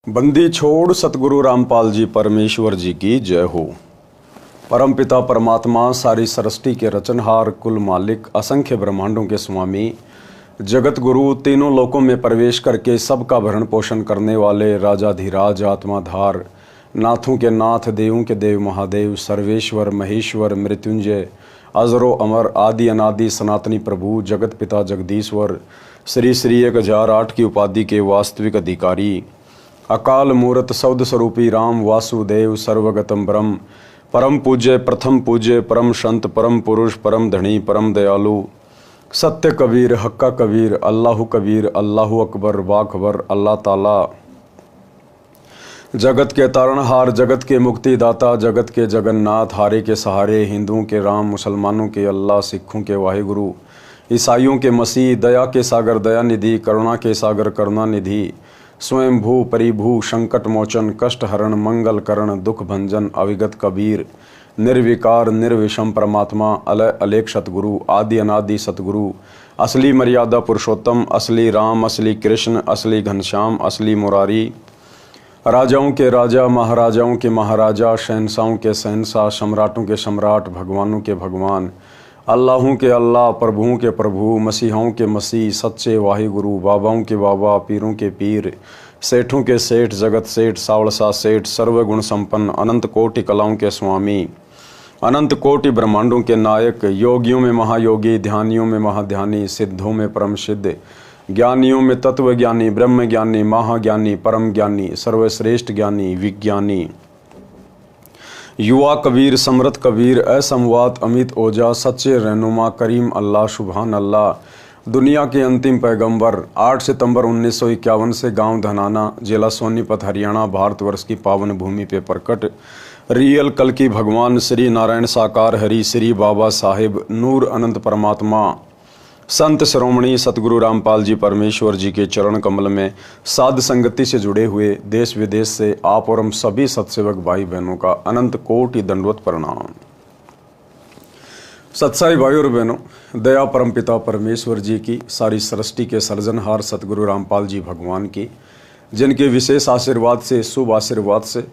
बंदी छोड़ सतगुरु रामपाल जी परमेश्वर जी की जय हो। परमपिता परमात्मा सारी सृष्टि के रचनहार, कुल मालिक, असंख्य ब्रह्मांडों के स्वामी, जगत गुरु, तीनों लोकों में प्रवेश करके सबका भरण पोषण करने वाले राजाधिराज, आत्माधार, नाथों के नाथ, देवों के देव, महादेव, सर्वेश्वर, महेश्वर, मृत्युंजय, अजरो अमर, आदि अनादि, सनातनी प्रभु, जगत पिता जगदीश्वर, श्री श्री 1008 की उपाधि के वास्तविक अधिकारी, अकाल मूर्त शब्द स्वरूपी राम वासुदेव, सर्वगतम ब्रह्म, परम पूज्य, प्रथम पूज्य, परम संत, परम पुरुष, परम धनी, परम दयालु, सत्य कबीर, हक्का कबीर, अल्लाहु कबीर, अल्लाहु अकबर, बाखबर, अल्लाह ताला, जगत के तारणहार, जगत के मुक्तिदाता, जगत के जगन्नाथ, हारे के सहारे, हिंदुओं के राम, मुसलमानों के अल्लाह, सिखों के वाहिगुरु, ईसाइयों के मसीह, दया के सागर दया निधि, करुणा के सागर करुणा निधि, स्वयं भू परिभू, संकट मोचन, कष्ट हरण, मंगल करण, दुख भंजन, अविगत कबीर, निर्विकार निर्विषम परमात्मा, अलय अलेख सतगुरु, आदि अनादि सतगुरु, असली मर्यादा पुरुषोत्तम, असली राम, असली कृष्ण, असली घनश्याम, असली मुरारी, राजाओं के राजा, महाराजाओं के महाराजा, शहंशाहों के शहंशाह, सम्राटों के सम्राट, भगवानों के भगवान, अल्लाहों के अल्लाह, प्रभुओं के प्रभु, मसीहों के मसीह, सच्चे वाहिगुरु, बाबाओं के बाबा, पीरों के पीर, सेठों के सेठ, जगत सेठ, सावड़सा सेठ, सर्वगुण संपन्न, अनंत कोटि कलाओं के स्वामी, अनंत कोटि ब्रह्मांडों के नायक, योगियों में महायोगी, ध्यानियों में महाध्यानी, सिद्धों में परम सिद्ध, ज्ञानियों में तत्व ज्ञानी, ब्रह्म ज्ञानी, महाज्ञानी, परम ज्ञानी, सर्वश्रेष्ठ ज्ञानी, विज्ञानी, युवा कबीर, समृत कबीर, असमवात, अमित ओजा, सच्चे रहनुमा, करीम अल्लाह, सुभान अल्लाह, दुनिया के अंतिम पैगंबर, 8 सितंबर 1951 से गांव धनाना, जिला सोनीपत, हरियाणा, भारतवर्ष की पावन भूमि पे प्रकट रियल कल की भगवान श्री नारायण साकार हरि, श्री बाबा साहिब नूर अनंत परमात्मा, संत शिरोमणि सतगुरु रामपाल जी परमेश्वर जी के चरण कमल में साध संगति से जुड़े हुए देश विदेश से आप और हम सभी सत्सेवक भाई बहनों का अनंत कोटि दंडवत प्रणाम। सत्साई भाई और बहनों, दया परमपिता परमेश्वर जी की, सारी सृष्टि के सर्जनहार सतगुरु रामपाल जी भगवान की, जिनके विशेष आशीर्वाद से, शुभ आशीर्वाद से,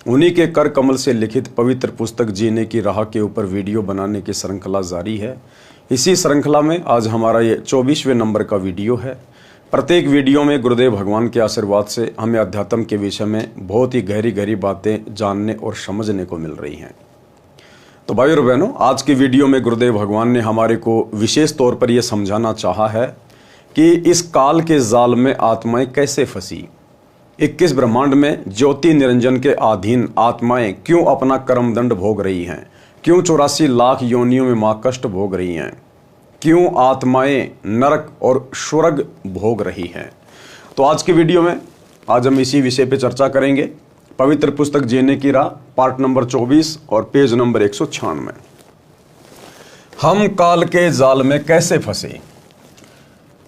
उन्हीं के कर कमल से लिखित पवित्र पुस्तक जीने की राह के ऊपर वीडियो बनाने की श्रृंखला जारी है। इसी श्रृंखला में आज हमारा ये 24वें नंबर का वीडियो है। प्रत्येक वीडियो में गुरुदेव भगवान के आशीर्वाद से हमें अध्यात्म के विषय में बहुत ही गहरी गहरी बातें जानने और समझने को मिल रही हैं। तो भाई और बहनों, आज की वीडियो में गुरुदेव भगवान ने हमारे को विशेष तौर पर यह समझाना चाहा है कि इस काल के जाल में आत्माएं कैसे फंसी, 21 ब्रह्मांड में ज्योति निरंजन के अधीन आत्माएं क्यों अपना कर्मदंड भोग रही हैं, क्यों 84 लाख योनियों में मां कष्ट भोग रही हैं, क्यों आत्माएं नरक और स्वर्ग भोग रही हैं। तो आज की वीडियो में आज हम इसी विषय पे चर्चा करेंगे। पवित्र पुस्तक जीने की राह, पार्ट नंबर 24 और पेज नंबर 196। हम काल के जाल में कैसे फंसे,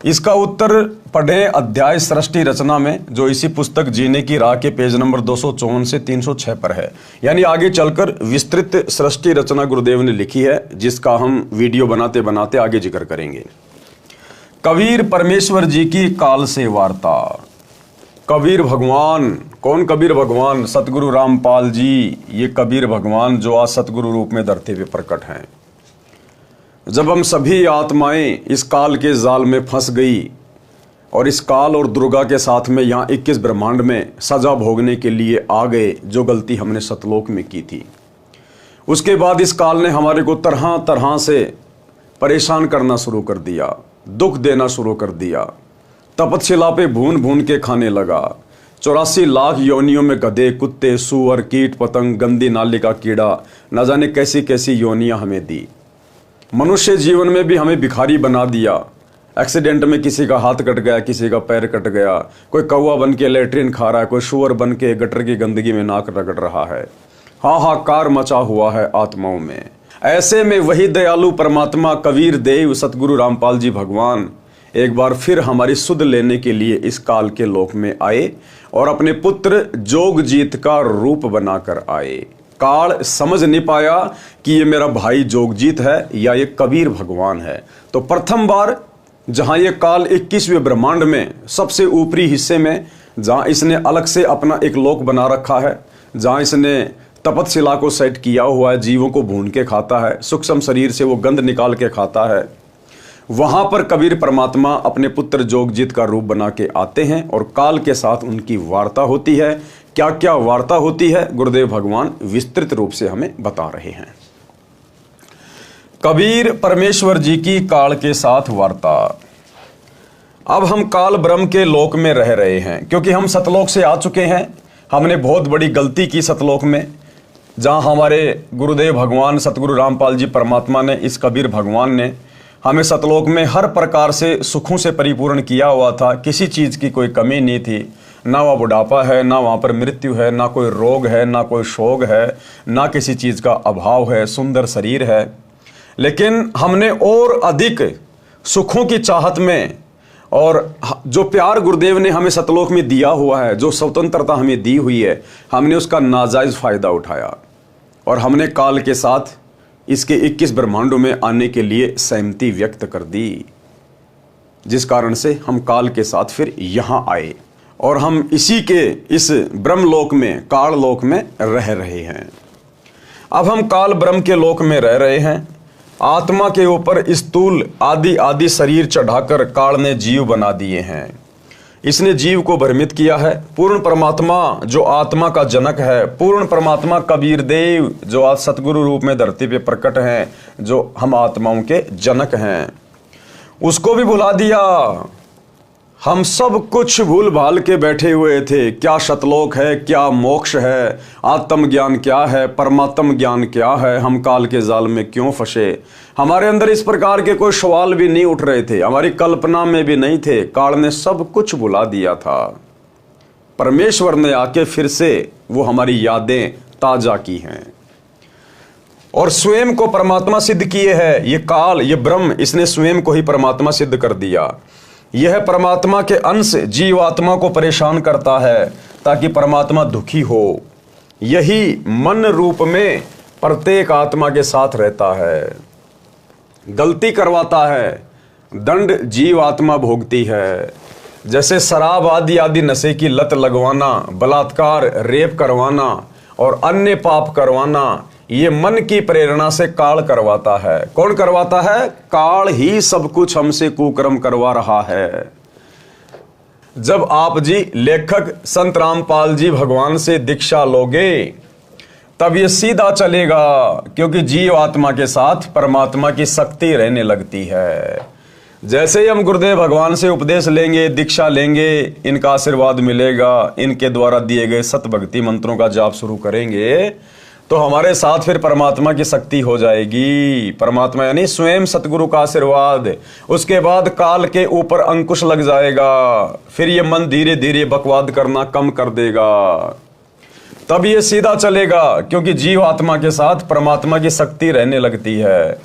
इसका उत्तर पढ़ें अध्याय सृष्टि रचना में, जो इसी पुस्तक जीने की राह के पेज नंबर 254 से 306 पर है। यानी आगे चलकर विस्तृत सृष्टि रचना गुरुदेव ने लिखी है, जिसका हम वीडियो बनाते बनाते आगे जिक्र करेंगे। कबीर परमेश्वर जी की काल से वार्ता। कबीर भगवान, कौन कबीर भगवान? सतगुरु रामपाल जी, ये कबीर भगवान जो आज सतगुरु रूप में धरती पे प्रकट हैं। जब हम सभी आत्माएं इस काल के जाल में फंस गई और इस काल और दुर्गा के साथ में यहाँ 21 ब्रह्मांड में सजा भोगने के लिए आ गए, जो गलती हमने सतलोक में की थी, उसके बाद इस काल ने हमारे को तरह तरह से परेशान करना शुरू कर दिया, दुख देना शुरू कर दिया। तपतशिला पे भून भून के खाने लगा। 84 लाख योनियों में गधे, कुत्ते, सूअर, कीट पतंग, गंदी नाली का कीड़ा, न जाने कैसी कैसी योनियां हमें दी। मनुष्य जीवन में भी हमें भिखारी बना दिया। एक्सीडेंट में किसी का हाथ कट गया, किसी का पैर कट गया, कोई कौवा बन के लेट्रिन खा रहा है, कोई शुअर बन के गटर की गंदगी में नाक रगड़ रहा है। हाहाकार मचा हुआ है आत्माओं में। ऐसे में वही दयालु परमात्मा कबीर देव सतगुरु रामपाल जी भगवान एक बार फिर हमारी सुध लेने के लिए इस काल के लोक में आए और अपने पुत्र जोगजीत का रूप बनाकर आए। काल समझ नहीं पाया कि ये मेरा भाई जोगजीत है या ये कबीर भगवान है। तो प्रथम बार जहां ये काल 21वें ब्रह्मांड में सबसे ऊपरी हिस्से में जहाँ इसने अलग से अपना एक लोक बना रखा है, जहाँ इसने तपतशिला को सेट किया हुआ है, जीवों को भून के खाता है, सूक्ष्म शरीर से वो गंध निकाल के खाता है, वहाँ पर कबीर परमात्मा अपने पुत्र जोगजीत का रूप बना के आते हैं और काल के साथ उनकी वार्ता होती है। क्या क्या वार्ता होती है, गुरुदेव भगवान विस्तृत रूप से हमें बता रहे हैं। कबीर परमेश्वर जी की काल के साथ वार्ता। अब हम काल ब्रह्म के लोक में रह रहे हैं, क्योंकि हम सतलोक से आ चुके हैं। हमने बहुत बड़ी गलती की सतलोक में, जहां हमारे गुरुदेव भगवान सतगुरु रामपाल जी परमात्मा ने, इस कबीर भगवान ने हमें सतलोक में हर प्रकार से सुखों से परिपूर्ण किया हुआ था। किसी चीज़ की कोई कमी नहीं थी, ना वह बुढ़ापा है, ना वहाँ पर मृत्यु है, ना कोई रोग है, ना कोई शोक है, ना किसी चीज़ का अभाव है, सुंदर शरीर है। लेकिन हमने और अधिक सुखों की चाहत में, और जो प्यार गुरुदेव ने हमें सतलोक में दिया हुआ है, जो स्वतंत्रता हमें दी हुई है, हमने उसका नाजायज फायदा उठाया और हमने काल के साथ इसके 21 ब्रह्मांडों में आने के लिए सहमति व्यक्त कर दी, जिस कारण से हम काल के साथ फिर यहाँ आए और हम इसी के इस ब्रह्मलोक में, काल लोक में रह रहे हैं। अब हम काल ब्रह्म के लोक में रह रहे हैं। आत्मा के ऊपर स्थूल आदि आदि शरीर चढ़ाकर काल ने जीव बना दिए हैं। इसने जीव को भ्रमित किया है। पूर्ण परमात्मा जो आत्मा का जनक है, पूर्ण परमात्मा कबीर देव जो आज सतगुरु रूप में धरती पे प्रकट हैं, जो हम आत्माओं के जनक हैं, उसको भी भुला दिया। हम सब कुछ भूल भाल के बैठे हुए थे। क्या सतलोक है, क्या मोक्ष है, आत्म ज्ञान क्या है, परमात्म ज्ञान क्या है, हम काल के जाल में क्यों फंसे। हमारे अंदर इस प्रकार के कोई सवाल भी नहीं उठ रहे थे, हमारी कल्पना में भी नहीं थे। काल ने सब कुछ भुला दिया था। परमेश्वर ने आके फिर से वो हमारी यादें ताजा की हैं और स्वयं को परमात्मा सिद्ध किए है। ये काल, ये ब्रह्म, इसने स्वयं को ही परमात्मा सिद्ध कर दिया। यह परमात्मा के अंश जीव आत्मा को परेशान करता है ताकि परमात्मा दुखी हो। यही मन रूप में प्रत्येक आत्मा के साथ रहता है, गलती करवाता है, दंड जीव आत्मा भोगती है। जैसे शराब आदि आदि नशे की लत लगवाना, बलात्कार, रेप करवाना और अन्य पाप करवाना, ये मन की प्रेरणा से काल करवाता है। कौन करवाता है? काल ही सब कुछ हमसे कुकर्म करवा रहा है। जब आप जी लेखक संत रामपाल जी भगवान से दीक्षा लोगे तब ये सीधा चलेगा, क्योंकि जीव आत्मा के साथ परमात्मा की शक्ति रहने लगती है। जैसे ही हम गुरुदेव भगवान से उपदेश लेंगे, दीक्षा लेंगे, इनका आशीर्वाद मिलेगा, इनके द्वारा दिए गए सत भक्ति मंत्रों का जाप शुरू करेंगे तो हमारे साथ फिर परमात्मा की शक्ति हो जाएगी। परमात्मा यानी स्वयं सतगुरु का आशीर्वाद। उसके बाद काल के ऊपर अंकुश लग जाएगा। फिर ये मन धीरे धीरे बकवाद करना कम कर देगा। तब ये सीधा चलेगा, क्योंकि जीव आत्मा के साथ परमात्मा की शक्ति रहने लगती है।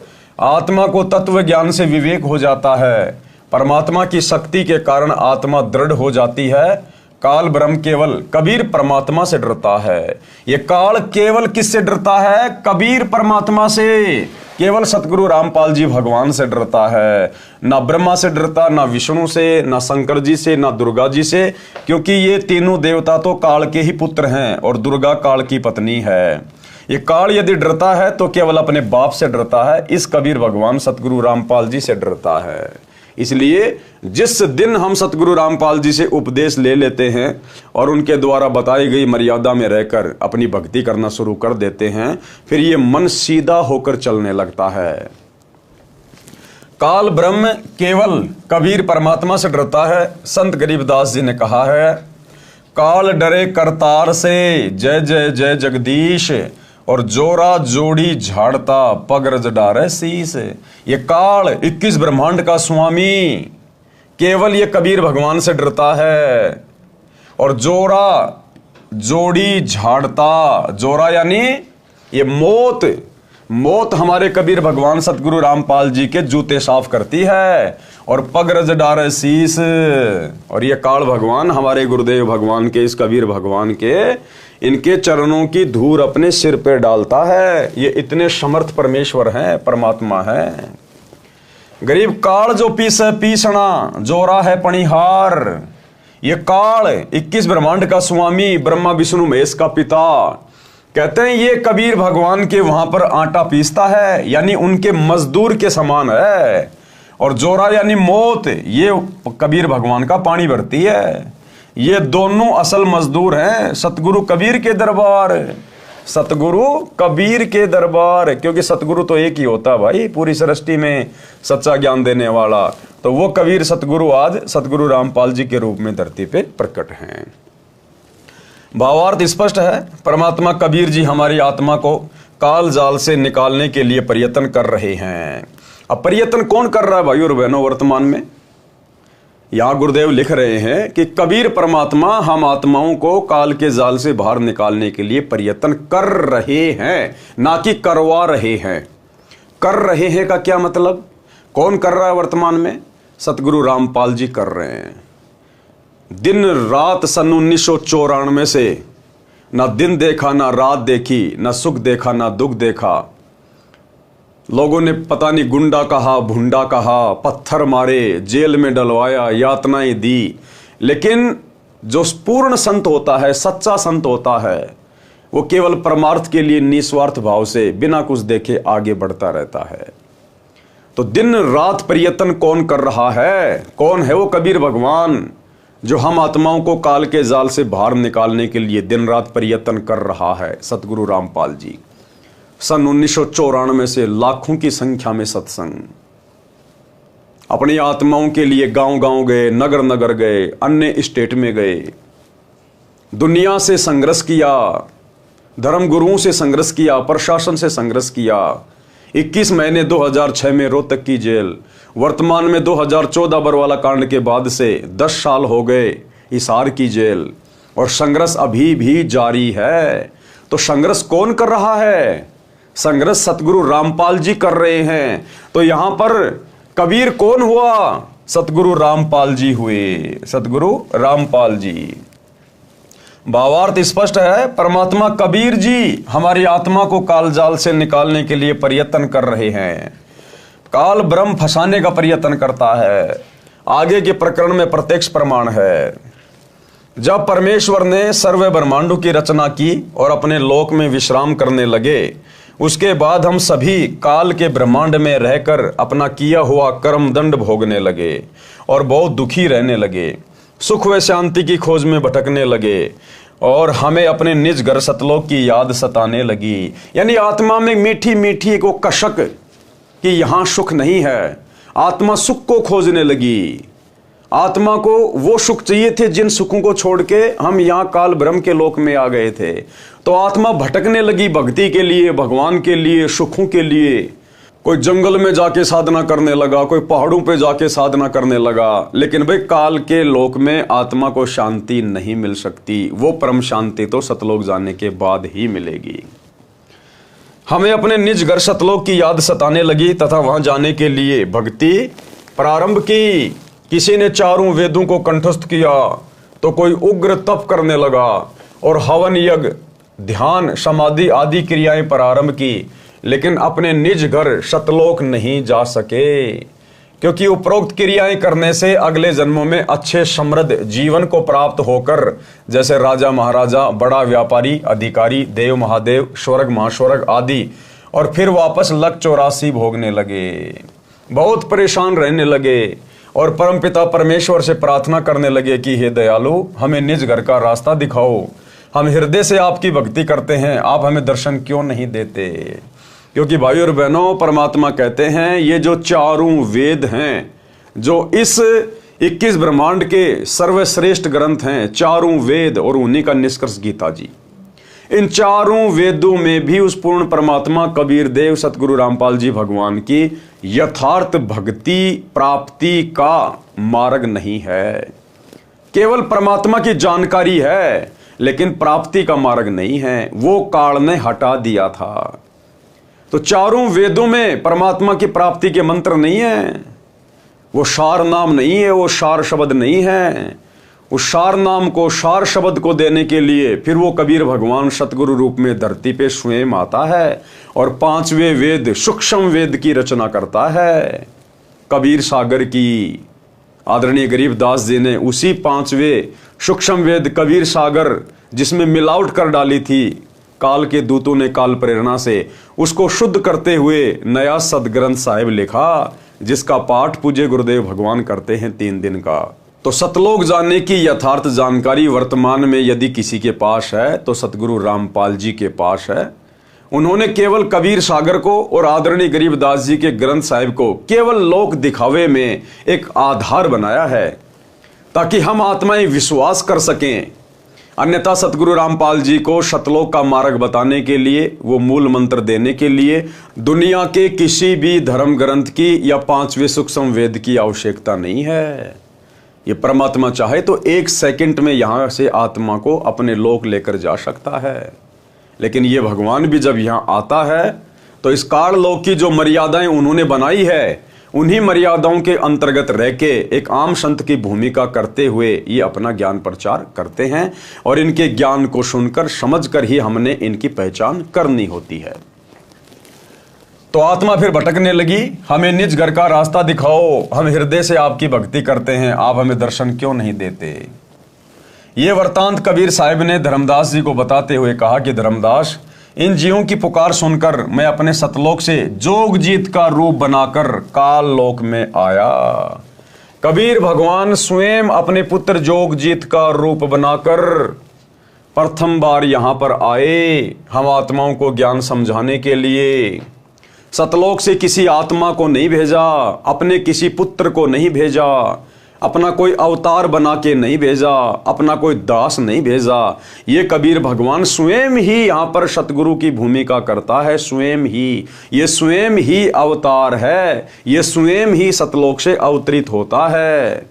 आत्मा को तत्व ज्ञान से विवेक हो जाता है। परमात्मा की शक्ति के कारण आत्मा दृढ़ हो जाती है। काल ब्रह्म केवल कबीर परमात्मा से डरता है। ये काल केवल किससे डरता है? कबीर परमात्मा से। केवल सतगुरु रामपाल जी भगवान से डरता है। ना ब्रह्मा से डरता, ना विष्णु से, ना शंकर जी से, ना दुर्गा जी से, क्योंकि ये तीनों देवता तो काल के ही पुत्र हैं और दुर्गा काल की पत्नी है। ये काल यदि डरता है तो केवल अपने बाप से डरता है। इस कबीर भगवान सतगुरु रामपाल जी से डरता है। इसलिए जिस दिन हम सतगुरु रामपाल जी से उपदेश ले लेते हैं और उनके द्वारा बताई गई मर्यादा में रहकर अपनी भक्ति करना शुरू कर देते हैं, फिर ये मन सीधा होकर चलने लगता है। काल ब्रह्म केवल कबीर परमात्मा से डरता है। संत गरीबदास जी ने कहा है, काल डरे करतार से, जय जय जय जगदीश, और जोरा जोड़ी झाड़ता पग रज डारे शीस। ये काल 21 ब्रह्मांड का स्वामी केवल ये कबीर भगवान से डरता है। और जोरा जोड़ी झाड़ता, जोरा यानी ये मौत हमारे कबीर भगवान सतगुरु रामपाल जी के जूते साफ करती है। और पग रज डारे शीस, और ये काल भगवान हमारे गुरुदेव भगवान के, इस कबीर भगवान के, इनके चरणों की धूल अपने सिर पे डालता है। ये इतने समर्थ परमेश्वर हैं, परमात्मा है। गरीब काल जो पीसे पीसना, जोरा है पणिहार। ये काल 21 ब्रह्मांड का स्वामी, ब्रह्मा विष्णु महेश का पिता, कहते हैं ये कबीर भगवान के वहां पर आटा पीसता है, यानी उनके मजदूर के समान है। और जोरा यानी मौत, ये कबीर भगवान का पानी भरती है। ये दोनों असल मजदूर हैं सतगुरु कबीर के दरबार, सतगुरु कबीर के दरबार। क्योंकि सतगुरु तो एक ही होता है भाई पूरी सृष्टि में, सच्चा ज्ञान देने वाला। तो वो कबीर सतगुरु आज सतगुरु रामपाल जी के रूप में धरती पे प्रकट हैं। भावार्थ स्पष्ट है, परमात्मा कबीर जी हमारी आत्मा को काल जाल से निकालने के लिए प्रयत्न कर रहे हैं। अब प्रयत्न कौन कर रहा है भाई और बहनों वर्तमान में? यहां गुरुदेव लिख रहे हैं कि कबीर परमात्मा हम आत्माओं को काल के जाल से बाहर निकालने के लिए प्रयत्न कर रहे हैं, ना कि करवा रहे हैं। कर रहे हैं का क्या मतलब? कौन कर रहा है वर्तमान में? सतगुरु रामपाल जी कर रहे हैं। दिन रात सन 1994 से ना दिन देखा, ना रात देखी, ना सुख देखा, ना दुख देखा। लोगों ने पता नहीं गुंडा कहा, भुंडा कहा, पत्थर मारे, जेल में डलवाया, यातनाएं दी, लेकिन जो पूर्ण संत होता है, सच्चा संत होता है, वो केवल परमार्थ के लिए निस्वार्थ भाव से बिना कुछ देखे आगे बढ़ता रहता है। तो दिन रात प्रयत्न कौन कर रहा है? कौन है वो कबीर भगवान जो हम आत्माओं को काल के जाल से बाहर निकालने के लिए दिन रात प्रयत्न कर रहा है? सतगुरु रामपाल जी। सन 1994 से लाखों की संख्या में सत्संग, अपनी आत्माओं के लिए गांव गांव गए, नगर नगर गए, अन्य स्टेट में गए, दुनिया से संघर्ष किया, धर्म गुरुओं से संघर्ष किया, प्रशासन से संघर्ष किया। 21 महीने 2006 में रोहतक की जेल, वर्तमान में 2014 बरवाला कांड के बाद से 10 साल हो गए हिसार की जेल, और संघर्ष अभी भी जारी है। तो संघर्ष कौन कर रहा है? संघर्ष सतगुरु रामपाल जी कर रहे हैं। तो यहां पर कबीर कौन हुआ? सतगुरु रामपाल जी हुए, सतगुरु रामपाल जी। भावार्थ स्पष्ट है, परमात्मा कबीर जी हमारी आत्मा को कालजाल से निकालने के लिए प्रयत्न कर रहे हैं। काल ब्रह्म फंसाने का प्रयत्न करता है। आगे के प्रकरण में प्रत्यक्ष प्रमाण है। जब परमेश्वर ने सर्व ब्रह्मांडों की रचना की और अपने लोक में विश्राम करने लगे, उसके बाद हम सभी काल के ब्रह्मांड में रहकर अपना किया हुआ कर्म दंड भोगने लगे और बहुत दुखी रहने लगे, सुख व शांति की खोज में भटकने लगे, और हमें अपने निज घर सतलोक की याद सताने लगी। यानी आत्मा में मीठी मीठी एक वो कशक कि यहां सुख नहीं है। आत्मा सुख को खोजने लगी। आत्मा को वो सुख चाहिए थे जिन सुखों को छोड़ के हम यहां काल ब्रह्म के लोक में आ गए थे। तो आत्मा भटकने लगी भक्ति के लिए, भगवान के लिए, सुखों के लिए। कोई जंगल में जाके साधना करने लगा, कोई पहाड़ों पे जाके साधना करने लगा। लेकिन भाई काल के लोक में आत्मा को शांति नहीं मिल सकती। वो परम शांति तो सतलोक जाने के बाद ही मिलेगी। हमें अपने निज घर सतलोक की याद सताने लगी तथा वहां जाने के लिए भक्ति प्रारंभ की। किसी ने चारों वेदों को कंठस्थ किया, तो कोई उग्र तप करने लगा और हवन यज्ञ, ध्यान, समाधि आदि क्रियाएं प्रारंभ की, लेकिन अपने निज घर सतलोक नहीं जा सके, क्योंकि उपरोक्त क्रियाएं करने से अगले जन्मों में अच्छे समृद्ध जीवन को प्राप्त होकर जैसे राजा महाराजा, बड़ा व्यापारी, अधिकारी, देव महादेव, स्वर्ग महास्वर्ग आदि, और फिर वापस लक 84 भोगने लगे। बहुत परेशान रहने लगे और परमपिता परमेश्वर से प्रार्थना करने लगे कि हे दयालु, हमें निज घर का रास्ता दिखाओ। हम हृदय से आपकी भक्ति करते हैं, आप हमें दर्शन क्यों नहीं देते? क्योंकि भाई और बहनों, परमात्मा कहते हैं ये जो चारों वेद हैं, जो इस 21 ब्रह्मांड के सर्वश्रेष्ठ ग्रंथ हैं, चारों वेद, और उन्हीं का निष्कर्ष गीता जी, इन चारों वेदों में भी उस पूर्ण परमात्मा कबीर देव सतगुरु रामपाल जी भगवान की यथार्थ भक्ति प्राप्ति का मार्ग नहीं है। केवल परमात्मा की जानकारी है, लेकिन प्राप्ति का मार्ग नहीं है। वो काल ने हटा दिया था। तो चारों वेदों में परमात्मा की प्राप्ति के मंत्र नहीं है। वो सार नाम नहीं है, वो सार शब्द नहीं है। उस सार नाम को, सार शब्द को देने के लिए फिर वो कबीर भगवान सतगुरु रूप में धरती पे स्वयं आता है और 5वें वेद, सूक्ष्म वेद की रचना करता है। कबीर सागर की आदरणीय गरीबदास जी ने उसी 5वें सूक्ष्म वेद कबीर सागर, जिसमें मिलावट कर डाली थी काल के दूतों ने काल प्रेरणा से, उसको शुद्ध करते हुए नया सदग्रंथ साहिब लिखा, जिसका पाठ पूज्य गुरुदेव भगवान करते हैं 3 दिन का। तो सतलोक जानने की यथार्थ जानकारी वर्तमान में यदि किसी के पास है तो सतगुरु रामपाल जी के पास है। उन्होंने केवल कबीर सागर को और आदरणीय गरीबदास जी के ग्रंथ साहिब को केवल लोक दिखावे में एक आधार बनाया है, ताकि हम आत्माएं विश्वास कर सकें। अन्यथा सतगुरु रामपाल जी को सतलोक का मार्ग बताने के लिए, वो मूल मंत्र देने के लिए दुनिया के किसी भी धर्म ग्रंथ की या 5वें सूक्ष्म वेद की आवश्यकता नहीं है। ये परमात्मा चाहे तो 1 सेकंड में यहां से आत्मा को अपने लोक लेकर जा सकता है। लेकिन ये भगवान भी जब यहां आता है तो इस काल लोक की जो मर्यादाएं उन्होंने बनाई है, उन्हीं मर्यादाओं के अंतर्गत रह के एक आम संत की भूमिका करते हुए ये अपना ज्ञान प्रचार करते हैं। और इनके ज्ञान को सुनकर समझकर ही हमने इनकी पहचान करनी होती है। तो आत्मा फिर भटकने लगी, हमें निज घर का रास्ता दिखाओ, हम हृदय से आपकी भक्ति करते हैं, आप हमें दर्शन क्यों नहीं देते। ये वृतांत कबीर साहिब ने धर्मदास जी को बताते हुए कहा कि धर्मदास, इन जीवों की पुकार सुनकर मैं अपने सतलोक से जोगजीत का रूप बनाकर काल लोक में आया। कबीर भगवान स्वयं अपने पुत्र जोगजीत का रूप बनाकर प्रथम बार यहां पर आए, हम आत्माओं को ज्ञान समझाने के लिए। सतलोक से किसी आत्मा को नहीं भेजा, अपने किसी पुत्र को नहीं भेजा, अपना कोई अवतार बना के नहीं भेजा, अपना कोई दास नहीं भेजा। ये कबीर भगवान स्वयं ही यहाँ पर सतगुरु की भूमिका करता है, स्वयं ही, ये स्वयं ही अवतार है, ये स्वयं ही सतलोक से अवतरित होता है।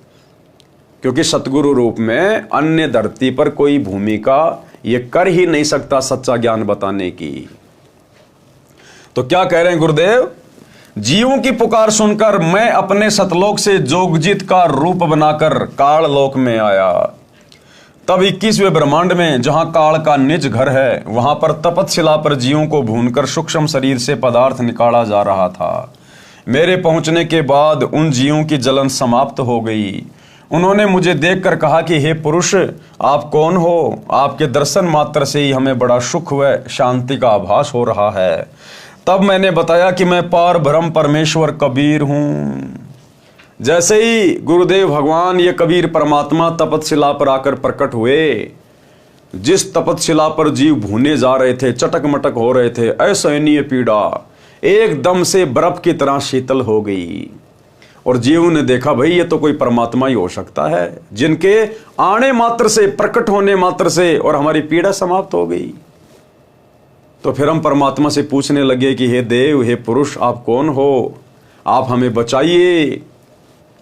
क्योंकि सतगुरु रूप में अन्य धरती पर कोई भूमिका ये कर ही नहीं सकता सच्चा ज्ञान बताने की। तो क्या कह रहे हैं गुरुदेव, जीवों की पुकार सुनकर मैं अपने सतलोक से जोगजीत का रूप बनाकर काल लोक में आया। तब 21वें ब्रह्मांड में, जहां काल का निज घर है, वहां पर तपतशिला पर जीवों को भूनकर सूक्ष्म शरीर से पदार्थ निकाला जा रहा था। मेरे पहुंचने के बाद उन जीवों की जलन समाप्त हो गई। उन्होंने मुझे देखकर कहा कि हे पुरुष, आप कौन हो? आपके दर्शन मात्र से ही हमें बड़ा सुख व शांति का आभास हो रहा है। तब मैंने बताया कि मैं पार ब्रह्म परमेश्वर कबीर हूं। जैसे ही गुरुदेव भगवान ये कबीर परमात्मा तपतशिला पर आकर प्रकट हुए, जिस तपतशिला पर जीव भूने जा रहे थे, चटक मटक हो रहे थे, असहनीय पीड़ा एकदम से बर्फ की तरह शीतल हो गई। और जीव ने देखा, भाई ये तो कोई परमात्मा ही हो सकता है, जिनके आने मात्र से, प्रकट होने मात्र से और हमारी पीड़ा समाप्त हो गई। तो फिर हम परमात्मा से पूछने लगे कि हे देव, हे पुरुष, आप कौन हो? आप हमें बचाइए,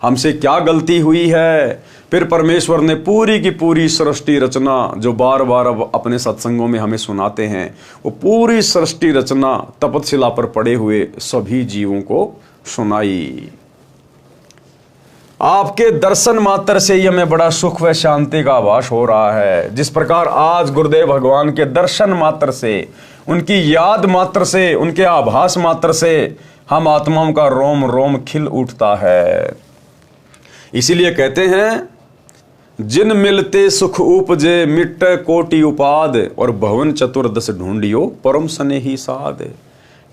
हमसे क्या गलती हुई है? फिर परमेश्वर ने पूरी की पूरी सृष्टि रचना, जो बार बार अब अपने सत्संगों में हमें सुनाते हैं, वो पूरी सृष्टि रचना तपतशिला पर पड़े हुए सभी जीवों को सुनाई। आपके दर्शन मात्र से ही हमें बड़ा सुख व शांति का आभास हो रहा है। जिस प्रकार आज गुरुदेव भगवान के दर्शन मात्र से, उनकी याद मात्र से, उनके आभास मात्र से हम आत्माओं का रोम रोम खिल उठता है। इसीलिए कहते हैं, जिन मिलते सुख उपजे मिट्टे कोटि उपाद, और भवन चतुर्दश ढूंढियो परम स्नेही साध।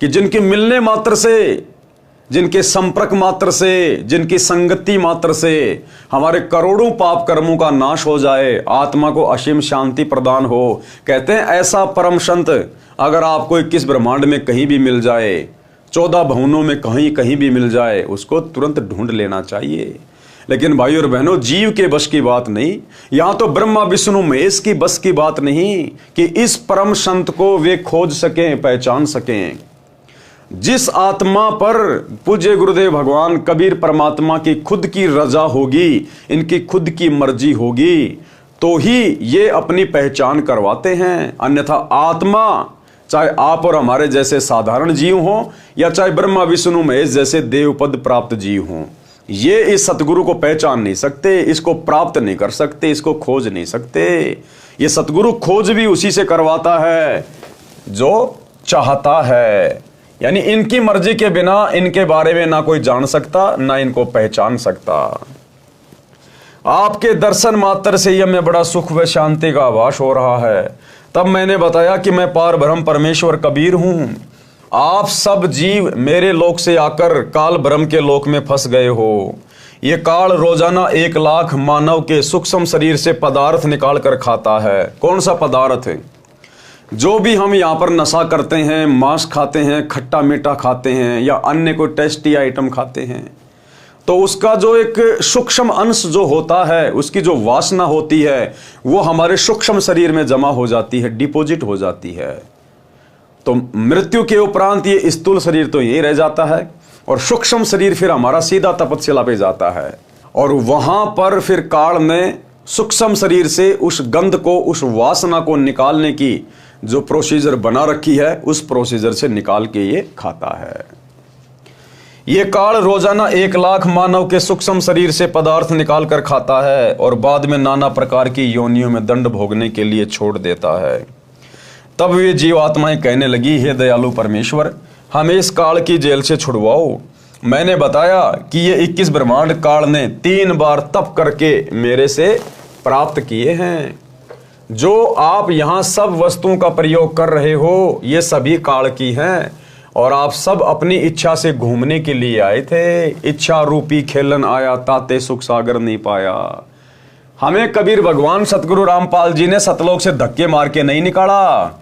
कि जिनके मिलने मात्र से, जिनके संपर्क मात्र से, जिनकी संगति मात्र से हमारे करोड़ों पाप कर्मों का नाश हो जाए, आत्मा को असीम शांति प्रदान हो। कहते हैं ऐसा परम संत अगर आपको 21 ब्रह्मांड में कहीं भी मिल जाए, 14 भवनों में कहीं भी मिल जाए, उसको तुरंत ढूंढ लेना चाहिए। लेकिन भाई और बहनों, जीव के बस की बात नहीं, यहां तो ब्रह्मा विष्णु महेश की बस की बात नहीं कि इस परम संत को वे खोज सकें, पहचान सकें। जिस आत्मा पर पूज्य गुरुदेव भगवान कबीर परमात्मा की खुद की रजा होगी, इनकी खुद की मर्जी होगी, तो ही ये अपनी पहचान करवाते हैं। अन्यथा आत्मा, चाहे आप और हमारे जैसे साधारण जीव हों, या चाहे ब्रह्मा विष्णु महेश जैसे देवपद प्राप्त जीव हों, ये इस सतगुरु को पहचान नहीं सकते, इसको प्राप्त नहीं कर सकते, इसको खोज नहीं सकते। ये सतगुरु खोज भी उसी से करवाता है जो चाहता है। यानी इनकी मर्जी के बिना इनके बारे में ना कोई जान सकता, ना इनको पहचान सकता। आपके दर्शन मात्र से ही हमें बड़ा सुख व शांति का आभास हो रहा है। तब मैंने बताया कि मैं पार ब्रह्म परमेश्वर कबीर हूं। आप सब जीव मेरे लोक से आकर काल ब्रह्म के लोक में फंस गए हो। ये काल रोजाना 1 लाख मानव के सूक्ष्म शरीर से पदार्थ निकाल कर खाता है। कौन सा पदार्थ है? जो भी हम यहाँ पर नशा करते हैं, मांस खाते हैं, खट्टा मीठा खाते हैं या अन्य कोई टेस्टी आइटम खाते हैं, तो उसका जो एक सूक्ष्म अंश जो होता है, उसकी जो वासना होती है, वो हमारे सूक्ष्म शरीर में जमा हो जाती है, डिपॉजिट हो जाती है। तो मृत्यु के उपरांत ये स्थूल शरीर तो यही रह जाता है और सूक्ष्म शरीर फिर हमारा सीधा तपस्या पे जाता है। और वहां पर फिर काल ने सूक्ष्म शरीर से उस गंध को, उस वासना को निकालने की जो प्रोसीजर बना रखी है, उस प्रोसीजर से निकाल के ये खाता है। ये काल रोजाना 1 लाख मानव के सूक्ष्म शरीर से पदार्थ निकाल कर खाता है और बाद में नाना प्रकार की योनियों में दंड भोगने के लिए छोड़ देता है। तब वे जीवात्माएं कहने लगी, हे दयालु परमेश्वर, हमें इस काल की जेल से छुड़वाओ। मैंने बताया कि ये 21 ब्रह्मांड काल ने 3 बार तप करके मेरे से प्राप्त किए हैं। जो आप यहाँ सब वस्तुओं का प्रयोग कर रहे हो, ये सभी काल की हैं और आप सब अपनी इच्छा से घूमने के लिए आए थे। इच्छा रूपी खेलन आया, ताते सुख सागर नहीं पाया। हमें कबीर भगवान सतगुरु रामपाल जी ने सतलोक से धक्के मार के नहीं निकाला।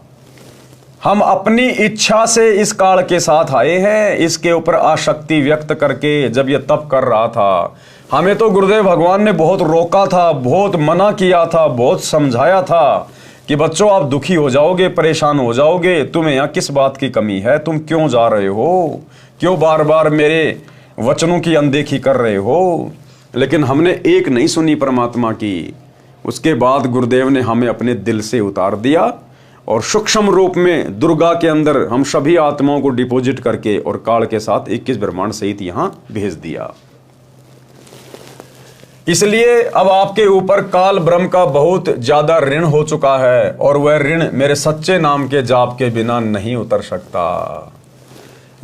हम अपनी इच्छा से इस काल के साथ आए हैं। इसके ऊपर आसक्ति व्यक्त करके जब ये तप कर रहा था, हमें तो गुरुदेव भगवान ने बहुत रोका था, बहुत मना किया था, बहुत समझाया था कि बच्चों आप दुखी हो जाओगे, परेशान हो जाओगे, तुम्हें यहाँ किस बात की कमी है, तुम क्यों जा रहे हो, क्यों बार बार मेरे वचनों की अनदेखी कर रहे हो। लेकिन हमने एक नहीं सुनी परमात्मा की। उसके बाद गुरुदेव ने हमें अपने दिल से उतार दिया और सूक्ष्म रूप में दुर्गा के अंदर हम सभी आत्माओं को डिपॉजिट करके और काल के साथ 21 ब्रह्मांड सहित यहाँ भेज दिया। इसलिए अब आपके ऊपर काल ब्रह्म का बहुत ज्यादा ऋण हो चुका है और वह ऋण मेरे सच्चे नाम के जाप के बिना नहीं उतर सकता।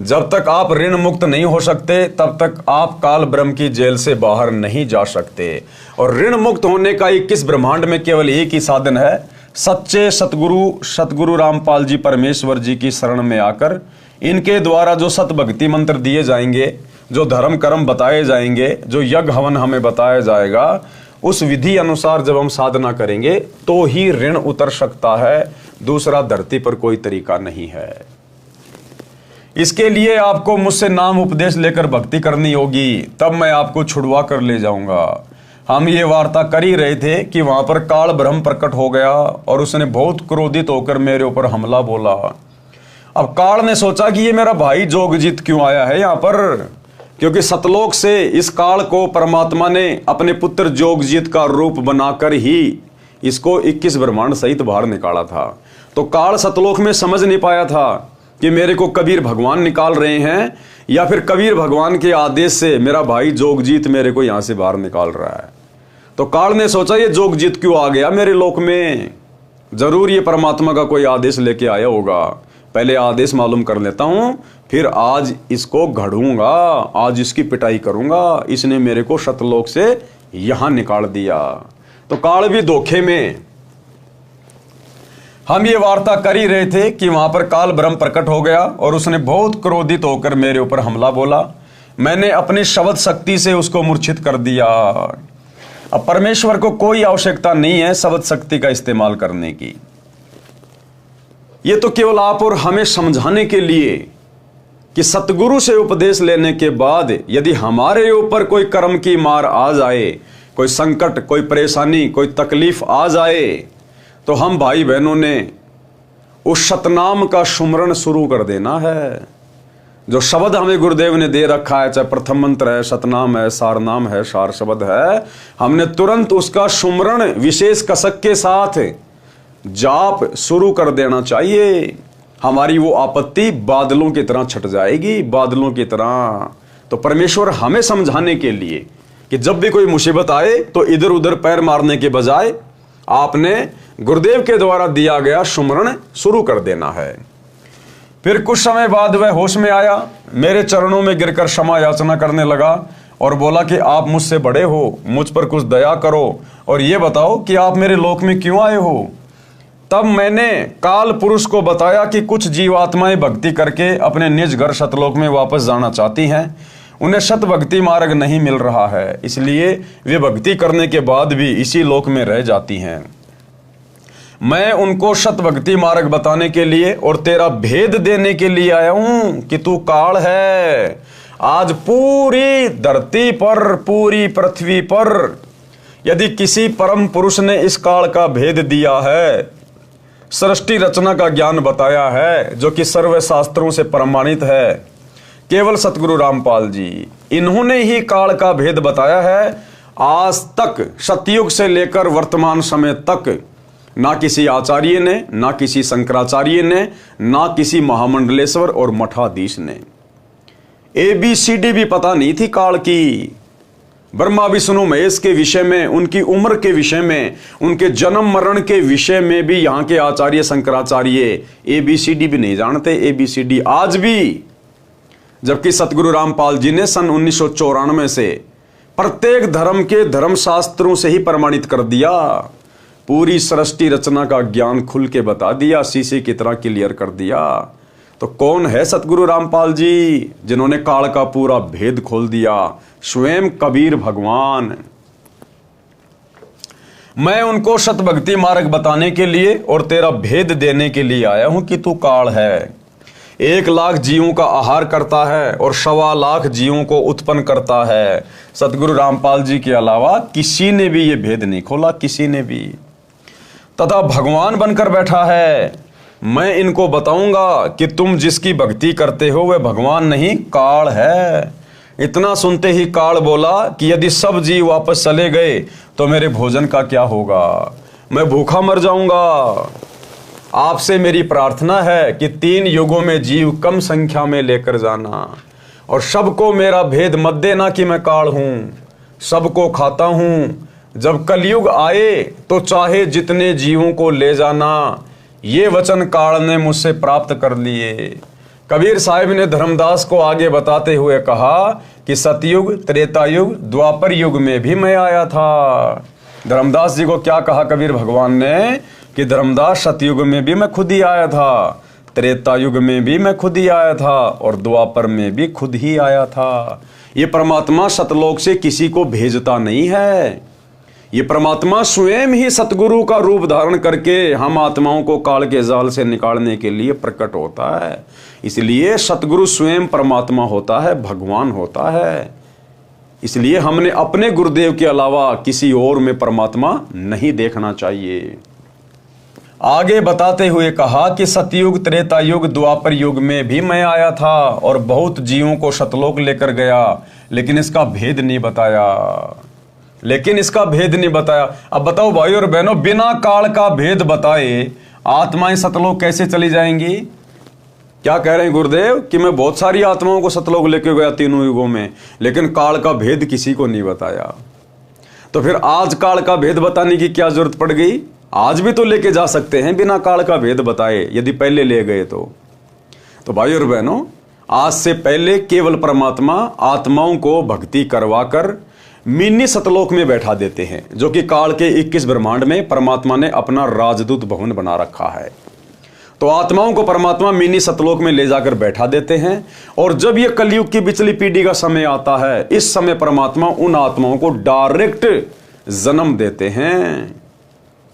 जब तक आप ऋण मुक्त नहीं हो सकते, तब तक आप काल ब्रह्म की जेल से बाहर नहीं जा सकते। और ऋण मुक्त होने का 21 ब्रह्मांड में केवल एक ही साधन है, सच्चे सतगुरु रामपाल जी परमेश्वर जी की शरण में आकर इनके द्वारा जो सत भक्ति मंत्र दिए जाएंगे, जो धर्म कर्म बताए जाएंगे, जो यज्ञ हवन हमें बताया जाएगा, उस विधि अनुसार जब हम साधना करेंगे तो ही ऋण उतर सकता है। दूसरा धरती पर कोई तरीका नहीं है। इसके लिए आपको मुझसे नाम उपदेश लेकर भक्ति करनी होगी, तब मैं आपको छुड़वा कर ले जाऊंगा। हम ये वार्ता कर ही रहे थे कि वहां पर काल ब्रह्म प्रकट हो गया और उसने बहुत क्रोधित होकर मेरे ऊपर हमला बोला। अब काल ने सोचा कि ये मेरा भाई जोगजीत क्यों आया है यहाँ पर, क्योंकि सतलोक से इस काल को परमात्मा ने अपने पुत्र जोगजीत का रूप बनाकर ही इसको 21 ब्रह्मांड सहित बाहर निकाला था। तो काल सतलोक में समझ नहीं पाया था कि मेरे को कबीर भगवान निकाल रहे हैं या फिर कबीर भगवान के आदेश से मेरा भाई जोगजीत मेरे को यहां से बाहर निकाल रहा है। तो काल ने सोचा ये जोगजीत क्यों आ गया मेरे लोक में, जरूर ये परमात्मा का कोई आदेश लेके आया होगा। पहले आदेश मालूम कर लेता हूं, फिर आज इसको घड़ूंगा, आज इसकी पिटाई करूंगा। इसने मेरे को सतलोक से यहां निकाल दिया। तो काल भी धोखे में। हम ये वार्ता कर ही रहे थे कि वहां पर काल ब्रह्म प्रकट हो गया और उसने बहुत क्रोधित होकर मेरे ऊपर हमला बोला। मैंने अपनी शब्द शक्ति से उसको मूर्छित कर दिया। अब परमेश्वर को कोई आवश्यकता नहीं है शब्द शक्ति का इस्तेमाल करने की। ये तो केवल आप और हमें समझाने के लिए कि सतगुरु से उपदेश लेने के बाद यदि हमारे ऊपर कोई कर्म की मार आ जाए, कोई संकट, कोई परेशानी, कोई तकलीफ आ जाए, तो हम भाई बहनों ने उस सतनाम का सुमरण शुरू कर देना है। जो शब्द हमें गुरुदेव ने दे रखा है, चाहे प्रथम मंत्र है, सतनाम है, सारनाम है, सार शब्द है, हमने तुरंत उसका सुमरण विशेष कसक के साथ जाप शुरू कर देना चाहिए। हमारी वो आपत्ति बादलों की तरह छट जाएगी, बादलों की तरह। तो परमेश्वर हमें समझाने के लिए कि जब भी कोई मुसीबत आए तो इधर उधर पैर मारने के बजाय आपने गुरुदेव के द्वारा दिया गया सुमरण शुरू कर देना है। फिर कुछ समय बाद वह होश में आया, मेरे चरणों में गिरकर क्षमा याचना करने लगा और बोला कि आप मुझसे बड़े हो, मुझ पर कुछ दया करो और ये बताओ कि आप मेरे लोक में क्यों आए हो। तब मैंने काल पुरुष को बताया कि कुछ जीवात्माएं भक्ति करके अपने निज घर सतलोक में वापस जाना चाहती हैं, उन्हें सत भक्ति मार्ग नहीं मिल रहा है, इसलिए वे भक्ति करने के बाद भी इसी लोक में रह जाती हैं। मैं उनको सत भक्ति मार्ग बताने के लिए और तेरा भेद देने के लिए आया हूं कि तू काल है। आज पूरी धरती पर, पूरी पृथ्वी पर यदि किसी परम पुरुष ने इस काल का भेद दिया है, सृष्टि रचना का ज्ञान बताया है, जो कि सर्व शास्त्रों से प्रमाणित है, केवल सतगुरु रामपाल जी, इन्होंने ही काल का भेद बताया है। आज तक सतयुग से लेकर वर्तमान समय तक ना किसी आचार्य ने, ना किसी शंकराचार्य ने, ना किसी महामंडलेश्वर और मठाधीश ने ABCD भी पता नहीं थी काल की। ब्रह्मा विष्णु महेश के विषय में, उनकी उम्र के विषय में, उनके जन्म मरण के विषय में भी यहाँ के आचार्य शंकराचार्य ABCD भी नहीं जानते। ABCD आज भी, जबकि सतगुरु रामपाल जी ने सन 1994 से प्रत्येक धर्म के धर्मशास्त्रों से ही प्रमाणित कर दिया, पूरी सृष्टि रचना का ज्ञान खुल के बता दिया, शीशे की तरह क्लियर कर दिया। तो कौन है सतगुरु रामपाल जी जिन्होंने काल का पूरा भेद खोल दिया? स्वयं कबीर भगवान। मैं उनको सत भक्ति मार्ग बताने के लिए और तेरा भेद देने के लिए आया हूं कि तू काल है। 1 लाख जीवों का आहार करता है और 1.25 लाख जीवों को उत्पन्न करता है। सतगुरु रामपाल जी के अलावा किसी ने भी ये भेद नहीं खोला, किसी ने भी। तथा भगवान बनकर बैठा है। मैं इनको बताऊंगा कि तुम जिसकी भक्ति करते हो वह भगवान नहीं, काल है। इतना सुनते ही काल बोला कि यदि सब जीव वापस चले गए तो मेरे भोजन का क्या होगा, मैं भूखा मर जाऊंगा। आपसे मेरी प्रार्थना है कि 3 युगों में जीव कम संख्या में लेकर जाना और सबको मेरा भेद मत देना कि मैं काल हूं, सबको खाता हूं। जब कलयुग आए तो चाहे जितने जीवों को ले जाना, ये वचन काल ने मुझसे प्राप्त कर लिए। कबीर साहिब ने धर्मदास को आगे बताते हुए कहा कि सतयुग, त्रेता युग, द्वापर युग में भी मैं आया था। धर्मदास जी को क्या कहा कबीर भगवान ने कि धर्मदास, सतयुग में भी मैं खुद ही आया था, त्रेता युग में भी मैं खुद ही आया था और द्वापर में भी खुद ही आया था। ये परमात्मा सतलोक से किसी को भेजता नहीं है, ये परमात्मा स्वयं ही सतगुरु का रूप धारण करके हम आत्माओं को काल के जाल से निकालने के लिए प्रकट होता है। इसलिए सतगुरु स्वयं परमात्मा होता है, भगवान होता है। इसलिए हमने अपने गुरुदेव के अलावा किसी और में परमात्मा नहीं देखना चाहिए। आगे बताते हुए कहा कि सतयुग, त्रेता युग, द्वापर युग में भी मैं आया था और बहुत जीवों को सतलोक लेकर गया, लेकिन इसका भेद नहीं बताया। अब बताओ भाई और बहनों, बिना काल का भेद बताए आत्माएं सतलोक कैसे चली जाएंगी? क्या कह रहे हैं गुरुदेव कि मैं बहुत सारी आत्माओं को सतलोक लेके गया 3 युगों में, लेकिन काल का भेद किसी को नहीं बताया। तो फिर आज काल का भेद बताने की क्या जरूरत पड़ गई? आज भी तो लेके जा सकते हैं बिना काल का भेद बताए, यदि पहले ले गए तो भाई और बहनों, आज से पहले केवल परमात्मा आत्माओं को भक्ति करवाकर मिनी सतलोक में बैठा देते हैं, जो कि काल के 21 ब्रह्मांड में परमात्मा ने अपना राजदूत भवन बना रखा है। तो आत्माओं को परमात्मा मिनी सतलोक में ले जाकर बैठा देते हैं और जब यह कलयुग की पिछली पीढ़ी का समय आता है, इस समय परमात्मा उन आत्माओं को डायरेक्ट जन्म देते हैं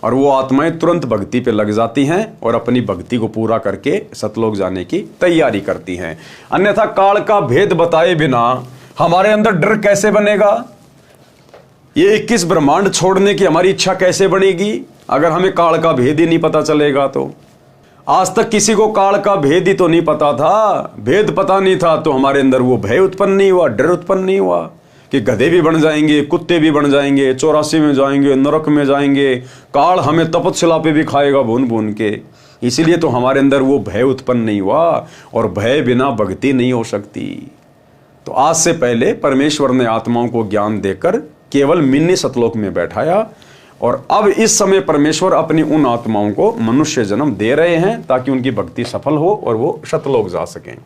और वो आत्माएं तुरंत भक्ति पे लग जाती हैं और अपनी भक्ति को पूरा करके सतलोक जाने की तैयारी करती हैं। अन्यथा काल का भेद बताए बिना हमारे अंदर डर कैसे बनेगा? ये 21 ब्रह्मांड छोड़ने की हमारी इच्छा कैसे बनेगी अगर हमें काल का भेद ही नहीं पता चलेगा? तो आज तक किसी को काल का भेद ही तो नहीं पता था, भेद पता नहीं था, तो हमारे अंदर वो भय उत्पन्न नहीं हुआ, डर उत्पन्न नहीं हुआ कि गधे भी बन जाएंगे, कुत्ते भी बन जाएंगे, 84 में जाएंगे, नरक में जाएंगे, काल हमें तपस्या पे भी खाएगा भून भून के। इसीलिए तो हमारे अंदर वो भय उत्पन्न नहीं हुआ और भय बिना भक्ति नहीं हो सकती। तो आज से पहले परमेश्वर ने आत्माओं को ज्ञान देकर केवल मिनी सतलोक में बैठाया और अब इस समय परमेश्वर अपनी उन आत्माओं को मनुष्य जन्म दे रहे हैं ताकि उनकी भक्ति सफल हो और वो सतलोक जा सकें।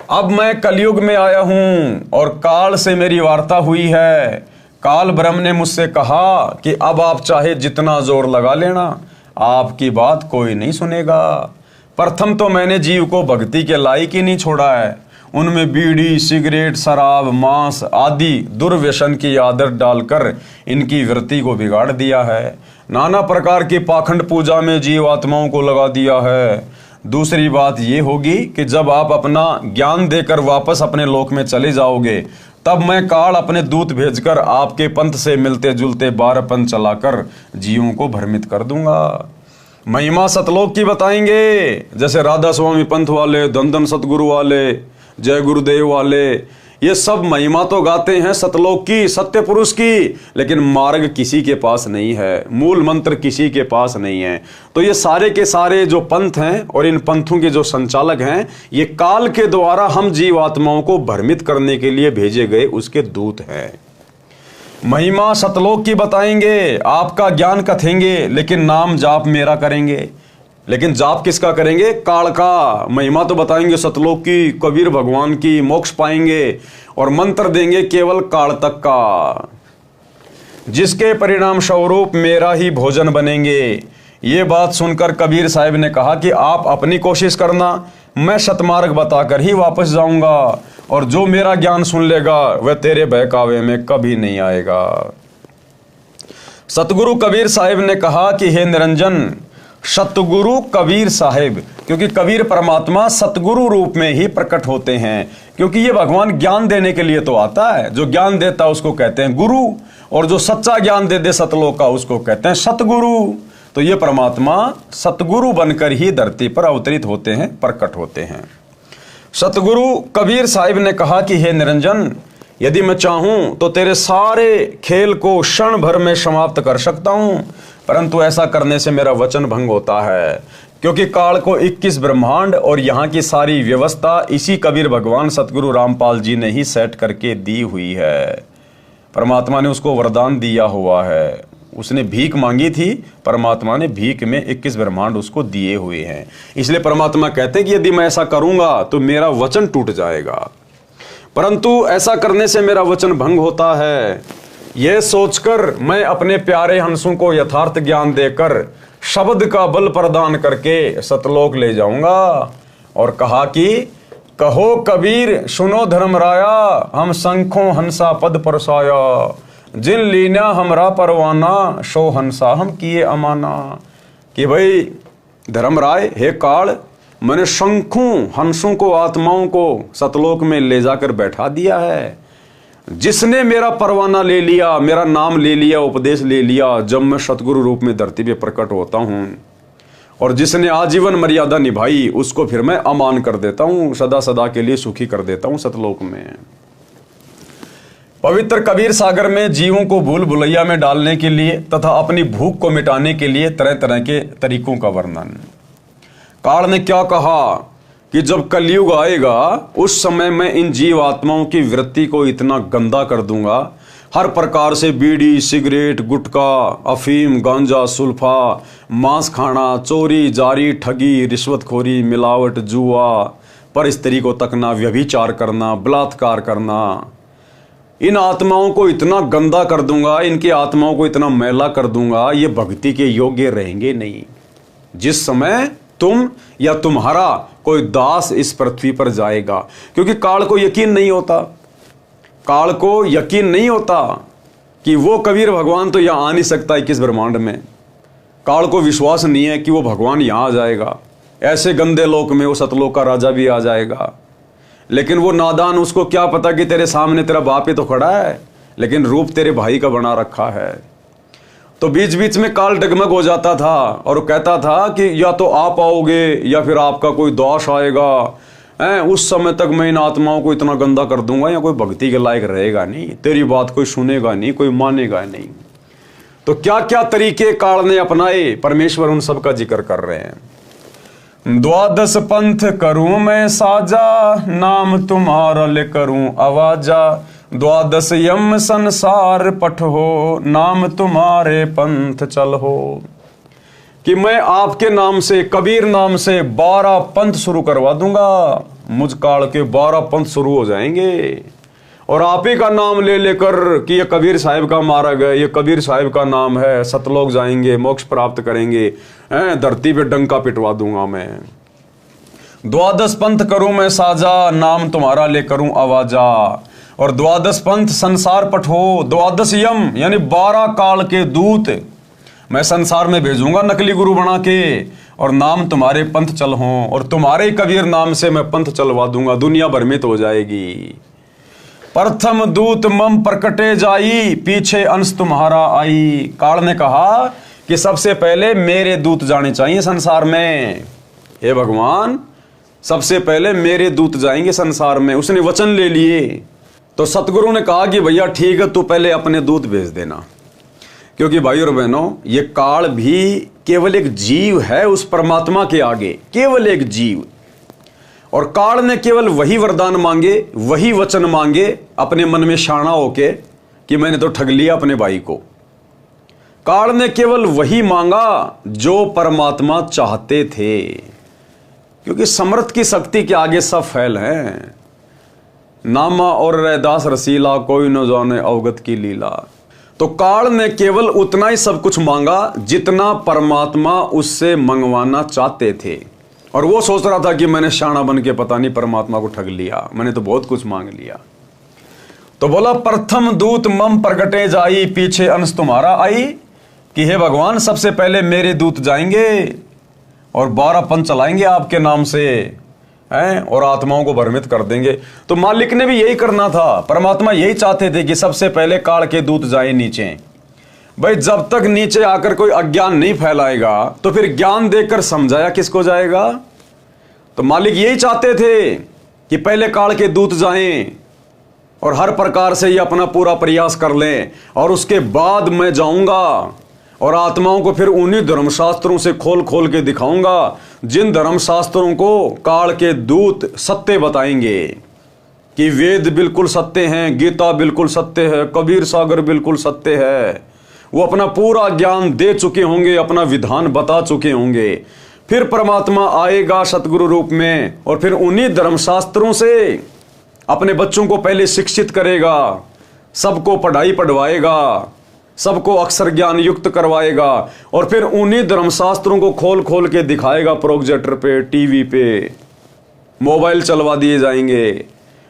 अब मैं कलयुग में आया हूं और काल से मेरी वार्ता हुई है। काल ब्रह्म ने मुझसे कहा कि अब आप चाहे जितना जोर लगा लेना, आपकी बात कोई नहीं सुनेगा। प्रथम तो मैंने जीव को भक्ति के लायक ही नहीं छोड़ा है। उनमें बीड़ी, सिगरेट, शराब, मांस आदि दुर्व्यसन की आदत डालकर इनकी वृत्ति को बिगाड़ दिया है। नाना प्रकार की पाखंड पूजा में जीव आत्माओं को लगा दिया है। दूसरी बात ये होगी कि जब आप अपना ज्ञान देकर वापस अपने लोक में चले जाओगे, तब मैं काल अपने दूत भेजकर आपके पंथ से मिलते जुलते 12 पंथ चलाकर जीवों को भ्रमित कर दूंगा। महिमा सतलोक की बताएंगे, जैसे राधा स्वामी पंथ वाले, धन सतगुरु वाले, जय गुरुदेव वाले, ये सब महिमा तो गाते हैं सतलोक की, सत्य पुरुष की, लेकिन मार्ग किसी के पास नहीं है, मूल मंत्र किसी के पास नहीं है। तो ये सारे के सारे जो पंथ हैं और इन पंथों के जो संचालक हैं, ये काल के द्वारा हम जीवात्माओं को भ्रमित करने के लिए भेजे गए उसके दूत हैं। महिमा सतलोक की बताएंगे, आपका ज्ञान कथेंगे, लेकिन नाम जाप मेरा करेंगे। लेकिन जाप किसका करेंगे? काल का। महिमा तो बताएंगे सतलोक की, कबीर भगवान की, मोक्ष पाएंगे, और मंत्र देंगे केवल काल तक का, जिसके परिणाम स्वरूप मेरा ही भोजन बनेंगे। ये बात सुनकर कबीर साहब ने कहा कि आप अपनी कोशिश करना, मैं सतमार्ग बताकर ही वापस जाऊंगा, और जो मेरा ज्ञान सुन लेगा वह तेरे बहकावे में कभी नहीं आएगा। सतगुरु कबीर साहब ने कहा कि हे निरंजन, सतगुरु कबीर साहिब, क्योंकि कबीर परमात्मा सतगुरु रूप में ही प्रकट होते हैं, क्योंकि ये भगवान ज्ञान देने के लिए तो आता है। जो ज्ञान देता है उसको कहते हैं गुरु, और जो सच्चा ज्ञान दे सतलोक का उसको कहते हैं सतगुरु। तो ये परमात्मा सतगुरु बनकर ही धरती पर अवतरित होते हैं, प्रकट होते हैं। सतगुरु कबीर साहिब ने कहा कि हे निरंजन, यदि मैं चाहूं तो तेरे सारे खेल को क्षण भर में समाप्त कर सकता हूं, परंतु ऐसा करने से मेरा वचन भंग होता है, क्योंकि काल को 21 ब्रह्मांड और यहाँ की सारी व्यवस्था इसी कबीर भगवान सतगुरु रामपाल जी ने ही सेट करके दी हुई है। परमात्मा ने उसको वरदान दिया हुआ है, उसने भीख मांगी थी, परमात्मा ने भीख में 21 ब्रह्मांड उसको दिए हुए हैं। इसलिए परमात्मा कहते हैं कि यदि मैं ऐसा करूंगा तो मेरा वचन टूट जाएगा, परंतु ऐसा करने से मेरा वचन भंग होता है। यह सोचकर मैं अपने प्यारे हंसों को यथार्थ ज्ञान देकर शब्द का बल प्रदान करके सतलोक ले जाऊंगा। और कहा कि कहो कबीर सुनो धर्मराया, हम शंखों हंसा पद परसाया, जिन लीना हमरा परवाना, सो हंसा हम किए अमाना। कि भाई धर्मराय, हे काल, मैंने शंखों हंसों को, आत्माओं को सतलोक में ले जाकर बैठा दिया है। जिसने मेरा परवाना ले लिया, मेरा नाम ले लिया, उपदेश ले लिया, जब मैं सतगुरु रूप में धरती पे प्रकट होता हूं, और जिसने आजीवन मर्यादा निभाई, उसको फिर मैं अमान कर देता हूं, सदा सदा के लिए सुखी कर देता हूं सतलोक में। पवित्र कबीर सागर में जीवों को भूल भुलैया में डालने के लिए तथा अपनी भूख को मिटाने के लिए तरह तरह के तरीकों का वर्णन। काल ने क्या कहा कि जब कलयुग आएगा उस समय मैं इन जीव आत्माओं की वृत्ति को इतना गंदा कर दूंगा, हर प्रकार से बीड़ी, सिगरेट, गुटखा, अफीम, गांजा, सुल्फा, मांस खाना, चोरी, जारी, ठगी, रिश्वतखोरी, मिलावट, जुआ, पर स्त्री को तकना, व्यभिचार करना, बलात्कार करना, इन आत्माओं को इतना गंदा कर दूंगा, इनकी आत्माओं को इतना मैला कर दूंगा, ये भक्ति के योग्य रहेंगे नहीं। जिस समय तुम या तुम्हारा कोई दास इस पृथ्वी पर जाएगा, क्योंकि काल को यकीन नहीं होता, काल को यकीन नहीं होता कि वो कबीर भगवान तो यहां आ नहीं सकता 21 ब्रह्मांड में। काल को विश्वास नहीं है कि वो भगवान यहां आ जाएगा, ऐसे गंदे लोक में वो सतलोक का राजा भी आ जाएगा। लेकिन वो नादान, उसको क्या पता कि तेरे सामने तेरा बाप ही तो खड़ा है, लेकिन रूप तेरे भाई का बना रखा है। तो बीच बीच में काल डगमग हो जाता था और कहता था कि या तो आप आओगे या फिर आपका कोई दोष आएगा, उस समय तक मैं इन आत्माओं को इतना गंदा कर दूंगा, या कोई भक्ति के लायक रहेगा नहीं, तेरी बात कोई सुनेगा नहीं, कोई मानेगा नहीं। तो क्या क्या तरीके काल ने अपनाए, परमेश्वर उन सब का जिक्र कर रहे हैं। द्वादश पंथ करूं मैं साजा, नाम तुम्हारा ले करूं आवाजा, द्वादश यम संसार पठ हो, नाम तुम्हारे पंथ चल हो। कि मैं आपके नाम से, कबीर नाम से 12 पंथ शुरू करवा दूंगा। मुझ काल के 12 पंथ शुरू हो जाएंगे। और आप ही का नाम ले लेकर कि ये कबीर साहिब का मार्ग है, ये कबीर साहिब का नाम है, सतलोक जाएंगे, मोक्ष प्राप्त करेंगे, धरती पे डंका पिटवा दूंगा मैं। 12 पंथ करूं मैं साजा, नाम तुम्हारा ले करूं आवाजा। और 12 पंथ संसार पठो, 12 यम यानी 12 काल के दूत मैं संसार में भेजूंगा नकली गुरु बना के, और नाम तुम्हारे पंथ चल हों, और तुम्हारे कबीर नाम से मैं पंथ चलवा दूंगा, दुनिया भ्रमित हो जाएगी। प्रथम दूत मम प्रकटे जाई, पीछे अंश तुम्हारा आई। काल ने कहा कि सबसे पहले मेरे दूत जाने चाहिए संसार में। हे भगवान, सबसे पहले मेरे दूत जाएंगे संसार में। उसने वचन ले लिए। तो सतगुरु ने कहा कि भैया ठीक है, तू पहले अपने दूत भेज देना, क्योंकि भाई और बहनों, ये काल भी केवल एक जीव है उस परमात्मा के आगे, केवल एक जीव। और काल ने केवल वही वरदान मांगे, वही वचन मांगे अपने मन में शाना होके कि मैंने तो ठग लिया अपने भाई को। काल ने केवल वही मांगा जो परमात्मा चाहते थे, क्योंकि समर्थ की शक्ति के आगे सब फैल हैं। नामा और रैदास रसीला, कोई न जाने अवगत की लीला। तो काल ने केवल उतना ही सब कुछ मांगा जितना परमात्मा उससे मंगवाना चाहते थे। और वो सोच रहा था कि मैंने शाना बन के पता नहीं परमात्मा को ठग लिया, मैंने तो बहुत कुछ मांग लिया। तो बोला प्रथम दूत मम प्रगटे जाई, पीछे अंश तुम्हारा आई। कि हे भगवान, सबसे पहले मेरे दूत जाएंगे और 12 पंथ चलाएंगे आपके नाम से, हैं, और आत्माओं को भ्रमित कर देंगे। तो मालिक ने भी यही करना था, परमात्मा यही चाहते थे कि सबसे पहले काल के दूत जाए नीचे। भाई जब तक नीचे आकर कोई अज्ञान नहीं फैलाएगा तो फिर ज्ञान देकर समझाया किसको जाएगा। तो मालिक यही चाहते थे कि पहले काल के दूत जाएं और हर प्रकार से ये अपना पूरा प्रयास कर लें, और उसके बाद मैं जाऊंगा और आत्माओं को फिर उन्हीं धर्मशास्त्रों से खोल खोल के दिखाऊंगा जिन धर्मशास्त्रों को काल के दूत सत्य बताएंगे कि वेद बिल्कुल सत्य हैं, गीता बिल्कुल सत्य है, कबीर सागर बिल्कुल सत्य है। वो अपना पूरा ज्ञान दे चुके होंगे, अपना विधान बता चुके होंगे। फिर परमात्मा आएगा सतगुरु रूप में और फिर उन्हीं धर्मशास्त्रों से अपने बच्चों को पहले शिक्षित करेगा, सबको पढ़ाई पढ़वाएगा, सबको अक्षर ज्ञान युक्त करवाएगा, और फिर उन्हीं धर्मशास्त्रों को खोल खोल के दिखाएगा। प्रोजेक्टर पे, टीवी पे, मोबाइल चलवा दिए जाएंगे,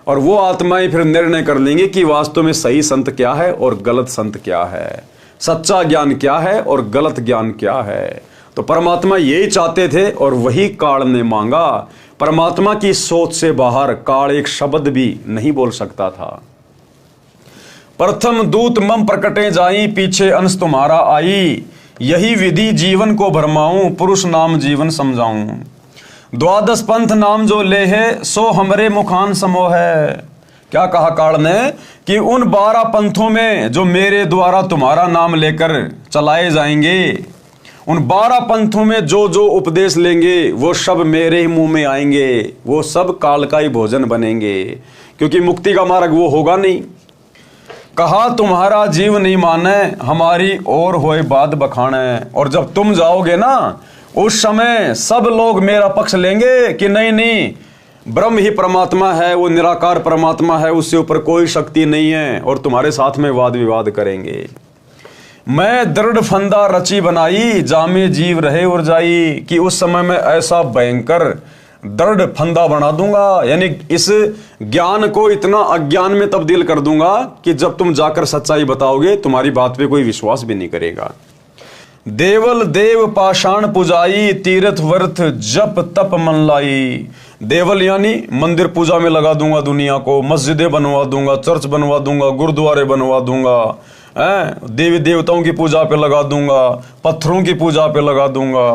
और वो आत्माएं फिर निर्णय कर लेंगी कि वास्तव में सही संत क्या है और गलत संत क्या है, सच्चा ज्ञान क्या है और गलत ज्ञान क्या है। तो परमात्मा यही चाहते थे और वही काल ने मांगा। परमात्मा की सोच से बाहर काल एक शब्द भी नहीं बोल सकता था। प्रथम दूत मम प्रकटे जाई, पीछे अंश तुम्हारा आई। यही विधि जीवन को भरमाऊं, पुरुष नाम जीवन समझाऊं। 12 पंथ नाम जो ले है, सो हमरे मुखान समोह है। क्या कहा काल ने कि उन 12 पंथों में जो मेरे द्वारा तुम्हारा नाम लेकर चलाए जाएंगे, उन 12 पंथों में जो जो उपदेश लेंगे वो सब मेरे ही मुंह में आएंगे, वो सब काल का ही भोजन बनेंगे, क्योंकि मुक्ति का मार्ग वो होगा नहीं। कहा तुम्हारा जीव नहीं माने, हमारी और होए बात बखाने। और जब तुम जाओगे ना, उस समय सब लोग मेरा पक्ष लेंगे कि नहीं नहीं, ब्रह्म ही परमात्मा है, वो निराकार परमात्मा है, उससे ऊपर कोई शक्ति नहीं है, और तुम्हारे साथ में वाद विवाद करेंगे। मैं दृढ़ फंदा रची बनाई, जामे जीव रहे और जाई। कि उस समय में ऐसा भयंकर दृढ़ फंदा बना दूंगा, यानी इस ज्ञान को इतना अज्ञान में तब्दील कर दूंगा कि जब तुम जाकर सच्चाई बताओगे तुम्हारी बात पे कोई विश्वास भी नहीं करेगा। देवल देव पाषाण पुजाई, तीर्थ वर्थ जप तप मन लाई। देवल यानी मंदिर पूजा में लगा दूंगा दुनिया को, मस्जिदें बनवा दूंगा, चर्च बनवा दूंगा, गुरुद्वारे बनवा दूंगा, देवी देवताओं की पूजा पे लगा दूंगा, पत्थरों की पूजा पे लगा दूंगा,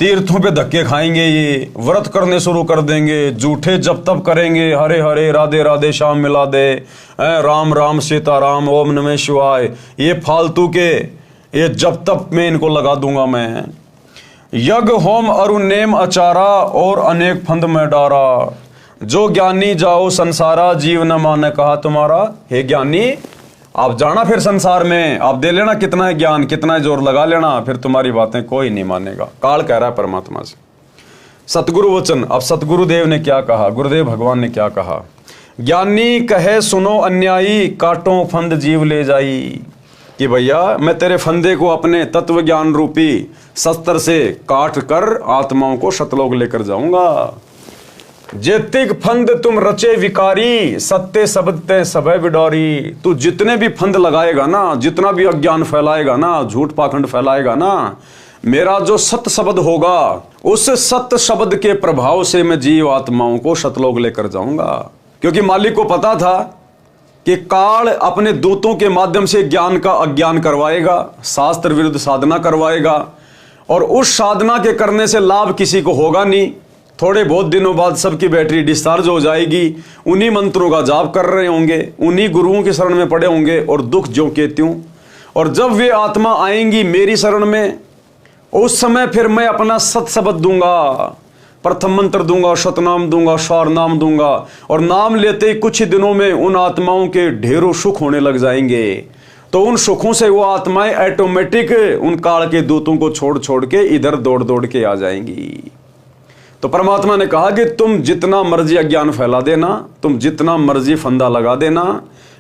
तीर्थों पे धक्के खाएंगे, ये व्रत करने शुरू कर देंगे, झूठे जप तप करेंगे, हरे हरे राधे राधे श्याम मिला दे, राम राम सीताराम ओम नमः शिवाय, ये फालतू के ये जप तप में इनको लगा दूंगा मैं। यज्ञ होम अरु नेम अचारा, और अनेक फंद में डारा। जो ज्ञानी जाओ संसारा, जीव न माने कहा तुम्हारा। हे ज्ञानी, आप जाना फिर संसार में, आप दे लेना कितना है ज्ञान, कितना है जोर लगा लेना, फिर तुम्हारी बातें कोई नहीं मानेगा। काल कह रहा है परमात्मा से। सतगुरु वचन। अब सतगुरुदेव ने क्या कहा, गुरुदेव भगवान ने क्या कहा, ज्ञानी कहे सुनो अन्यायी, काटो फंद जीव ले जाई। कि भैया मैं तेरे फंदे को अपने तत्व ज्ञान रूपी शस्त्र से काट कर आत्माओं को सतलोक लेकर जाऊंगा। जेतिक फंद तुम रचे विकारी, सत्य शब्द ते सबे बिडोरी। तू जितने भी फंद लगाएगा ना, जितना भी अज्ञान फैलाएगा ना, झूठ पाखंड फैलाएगा ना, मेरा जो सत्य शब्द होगा, उस सत्य शब्द के प्रभाव से मैं जीव आत्माओं को सतलोक लेकर जाऊंगा। क्योंकि मालिक को पता था कि काल अपने दूतों के माध्यम से ज्ञान का अज्ञान करवाएगा, शास्त्र विरुद्ध साधना करवाएगा, और उस साधना के करने से लाभ किसी को होगा नहीं। थोड़े बहुत दिनों बाद सबकी बैटरी डिस्चार्ज हो जाएगी, उन्हीं मंत्रों का जाप कर रहे होंगे, उन्हीं गुरुओं की शरण में पड़े होंगे, और दुख ज्यों के त्यों। और जब वे आत्मा आएंगी मेरी शरण में, उस समय फिर मैं अपना सत शब्द दूंगा, प्रथम मंत्र दूंगा, सतनाम दूंगा, स्वार नाम दूंगा, और नाम लेते ही कुछ ही दिनों में उन आत्माओं के ढेरों सुख होने लग जाएंगे। तो उन सुखों से वो आत्माएं ऑटोमेटिक उन काल के दूतों को छोड़ छोड़ के इधर दौड़ दौड़ के आ जाएंगी। तो परमात्मा ने कहा कि तुम जितना मर्जी अज्ञान फैला देना, तुम जितना मर्जी फंदा लगा देना,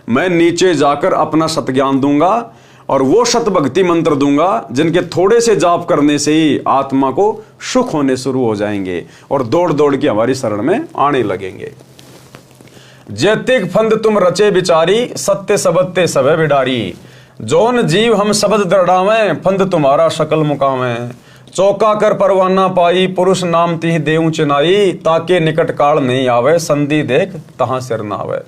मैं नीचे जाकर अपना सतज्ञान दूंगा, और वो सत भक्ति मंत्र दूंगा जिनके थोड़े से जाप करने से ही आत्मा को सुख होने शुरू हो जाएंगे और दौड़ दौड़ के हमारी शरण में आने लगेंगे। जैतिक फंद तुम रचे बिचारी, सत्य शब्द ते सबे बिडारी। जौन जीव हम शब्द दृढ़ावे, फंद तुम्हारा शकल मुकावे। चौका कर परवाना पाई, पुरुष नाम तिह देऊ चिनाई। ताके निकट काल नहीं आवे, संधि देख तहां सिर न आवे।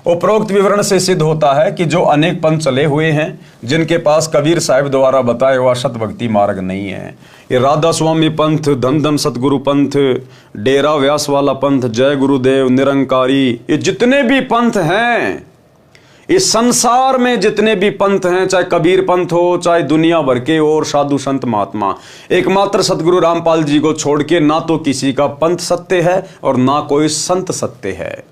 उपरोक्त विवरण से सिद्ध होता है कि जो अनेक पंथ चले हुए हैं, जिनके पास कबीर साहिब द्वारा बताया हुआ सत भक्ति मार्ग नहीं है, ये राधा स्वामी पंथ, धन धन सतगुरु पंथ, डेरा व्यास वाला पंथ, जय गुरुदेव, निरंकारी, ये जितने भी पंथ हैं, इस संसार में जितने भी पंथ हैं, चाहे कबीर पंथ हो, चाहे दुनिया भर के और साधु संत महात्मा, एकमात्र सतगुरु रामपाल जी को छोड़ के ना तो किसी का पंथ सत्य है और ना कोई संत सत्य है।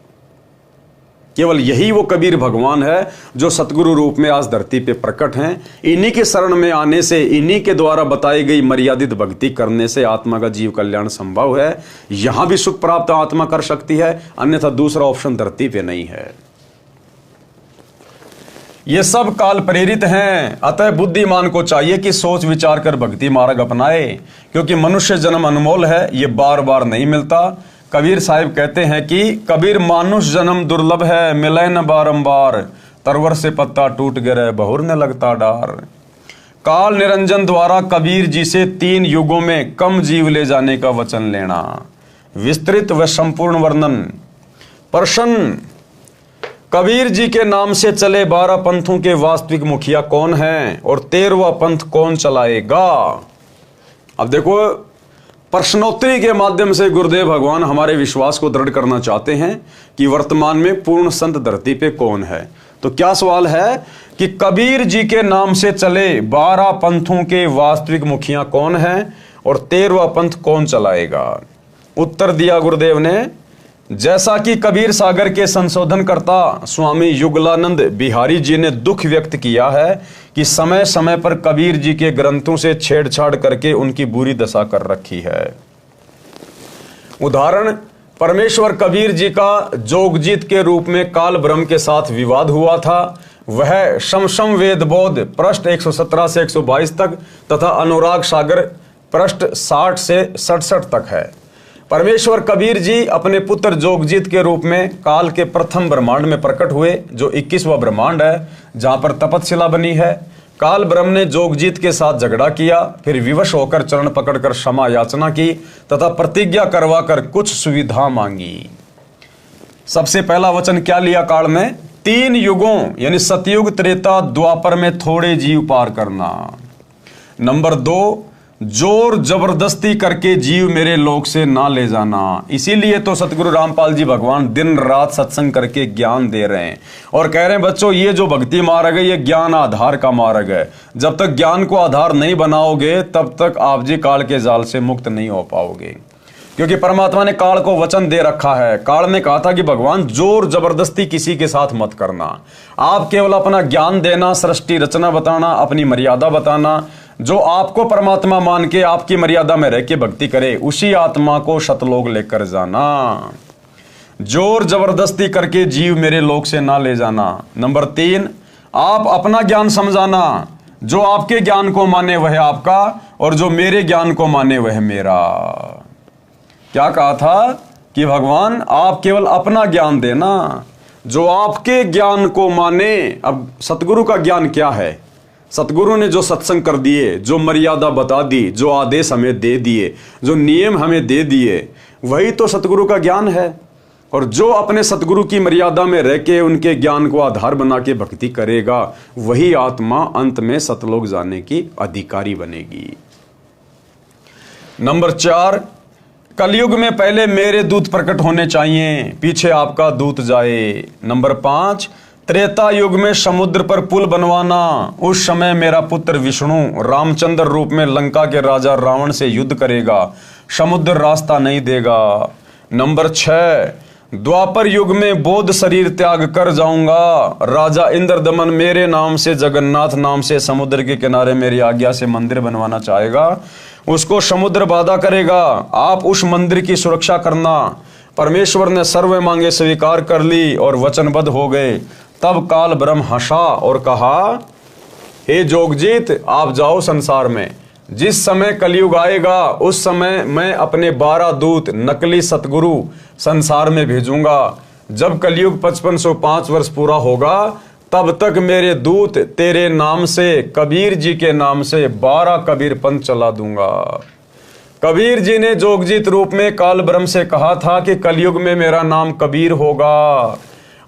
केवल यही वो कबीर भगवान है जो सतगुरु रूप में आज धरती पे प्रकट हैं। इन्हीं के शरण में आने से, इन्हीं के द्वारा बताई गई मर्यादित भक्ति करने से आत्मा का जीव कल्याण संभव है। यहां भी सुख प्राप्त आत्मा कर सकती है, अन्यथा दूसरा ऑप्शन धरती पे नहीं है। ये सब काल प्रेरित हैं, अतः बुद्धिमान को चाहिए कि सोच विचार कर भक्ति मार्ग अपनाए, क्योंकि मनुष्य जन्म अनमोल है, ये बार बार नहीं मिलता। कबीर साहिब कहते हैं कि कबीर मानुष जन्म दुर्लभ है, मिले न बारंबार। तरवर से पत्ता टूट गिरे, बहुर न लगता डार। काल निरंजन द्वारा कबीर जी से 3 युगों में कम जीव ले जाने का वचन लेना। विस्तृत व संपूर्ण वर्णन। प्रश्न, कबीर जी के नाम से चले 12 पंथों के वास्तविक मुखिया कौन हैं और 13वां पंथ कौन चलाएगा? अब देखो, प्रश्नोत्तरी के माध्यम से गुरुदेव भगवान हमारे विश्वास को दृढ़ करना चाहते हैं कि वर्तमान में पूर्ण संत धरती पे कौन है। तो क्या सवाल है कि कबीर जी के नाम से चले 12 पंथों के वास्तविक मुखिया कौन हैं और 13वां पंथ कौन चलाएगा? उत्तर दिया गुरुदेव ने, जैसा कि कबीर सागर के संशोधनकर्ता स्वामी युगलानंद बिहारी जी ने दुख व्यक्त किया है कि समय समय पर कबीर जी के ग्रंथों से छेड़छाड़ करके उनकी बुरी दशा कर रखी है। उदाहरण, परमेश्वर कबीर जी का जोगजीत के रूप में काल ब्रह्म के साथ विवाद हुआ था, वह शमशम वेद बोध पृष्ठ 117 से 122 तक तथा अनुराग सागर पृष्ठ 60 से 67 तक है। परमेश्वर कबीर जी अपने पुत्र जोगजीत के रूप में काल के प्रथम ब्रह्मांड में प्रकट हुए, जो 21वां ब्रह्मांड है, जहां पर तपतशिला बनी है। काल ब्रह्म ने जोगजीत के साथ झगड़ा किया, फिर विवश होकर चरण पकड़कर क्षमा याचना की तथा प्रतिज्ञा करवाकर कुछ सुविधा मांगी। सबसे पहला वचन क्या लिया काल ने? 3 युगों यानी सतयुग, त्रेता, द्वापर में थोड़े जीव पार करना। नंबर 2, जोर जबरदस्ती करके जीव मेरे लोक से ना ले जाना। इसीलिए तो सतगुरु रामपाल जी भगवान दिन रात सत्संग करके ज्ञान दे रहे हैं और कह रहे हैं, बच्चों ये जो भक्ति मार्ग है ये ज्ञान आधार का मार्ग है। जब तक ज्ञान को आधार नहीं बनाओगे तब तक आप जी काल के जाल से मुक्त नहीं हो पाओगे, क्योंकि परमात्मा ने काल को वचन दे रखा है। काल ने कहा था कि भगवान जोर जबरदस्ती किसी के साथ मत करना, आप केवल अपना ज्ञान देना, सृष्टि रचना बताना, अपनी मर्यादा बताना, जो आपको परमात्मा मान के आपकी मर्यादा में रह के भक्ति करे, उसी आत्मा को सतलोक लेकर जाना। जोर जबरदस्ती करके जीव मेरे लोक से ना ले जाना। नंबर 3, आप अपना ज्ञान समझाना। जो आपके ज्ञान को माने वह आपका, और जो मेरे ज्ञान को माने वह मेरा। क्या कहा था कि भगवान आप केवल अपना ज्ञान देना, जो आपके ज्ञान को माने। अब सतगुरु का ज्ञान क्या है? सतगुरु ने जो सत्संग कर दिए, जो मर्यादा बता दी, जो आदेश हमें दे दिए, जो नियम हमें दे दिए, वही तो सतगुरु का ज्ञान है। और जो अपने सतगुरु की मर्यादा में रह के उनके ज्ञान को आधार बना के भक्ति करेगा, वही आत्मा अंत में सतलोक जाने की अधिकारी बनेगी। नंबर 4, कलयुग में पहले मेरे दूत प्रकट होने चाहिए, पीछे आपका दूत जाए। नंबर 5, त्रेता युग में समुद्र पर पुल बनवाना। उस समय मेरा पुत्र विष्णु रामचंद्र रूप में लंका के राजा रावण से युद्ध करेगा, समुद्र रास्ता नहीं देगा। नंबर 6, द्वापर युग में बोध शरीर त्याग कर जाऊंगा, राजा इंद्रदमन मेरे नाम से, जगन्नाथ नाम से समुद्र के किनारे मेरी आज्ञा से मंदिर बनवाना चाहेगा, उसको समुद्र बाधा करेगा। आप उस मंदिर की सुरक्षा करना। परमेश्वर ने सर्व मांगे स्वीकार कर ली और वचनबद्ध हो गए। तब काल ब्रह्म हंसा और कहा, हे जोगजीत, आप जाओ संसार में। जिस समय कलयुग आएगा उस समय मैं अपने 12 दूत नकली सतगुरु संसार में भेजूंगा। जब कलयुग 5505 वर्ष पूरा होगा, तब तक मेरे दूत तेरे नाम से, कबीर जी के नाम से 12 कबीर पंथ चला दूंगा। कबीर जी ने जोगजीत रूप में काल ब्रह्म से कहा था कि कलयुग में मेरा नाम कबीर होगा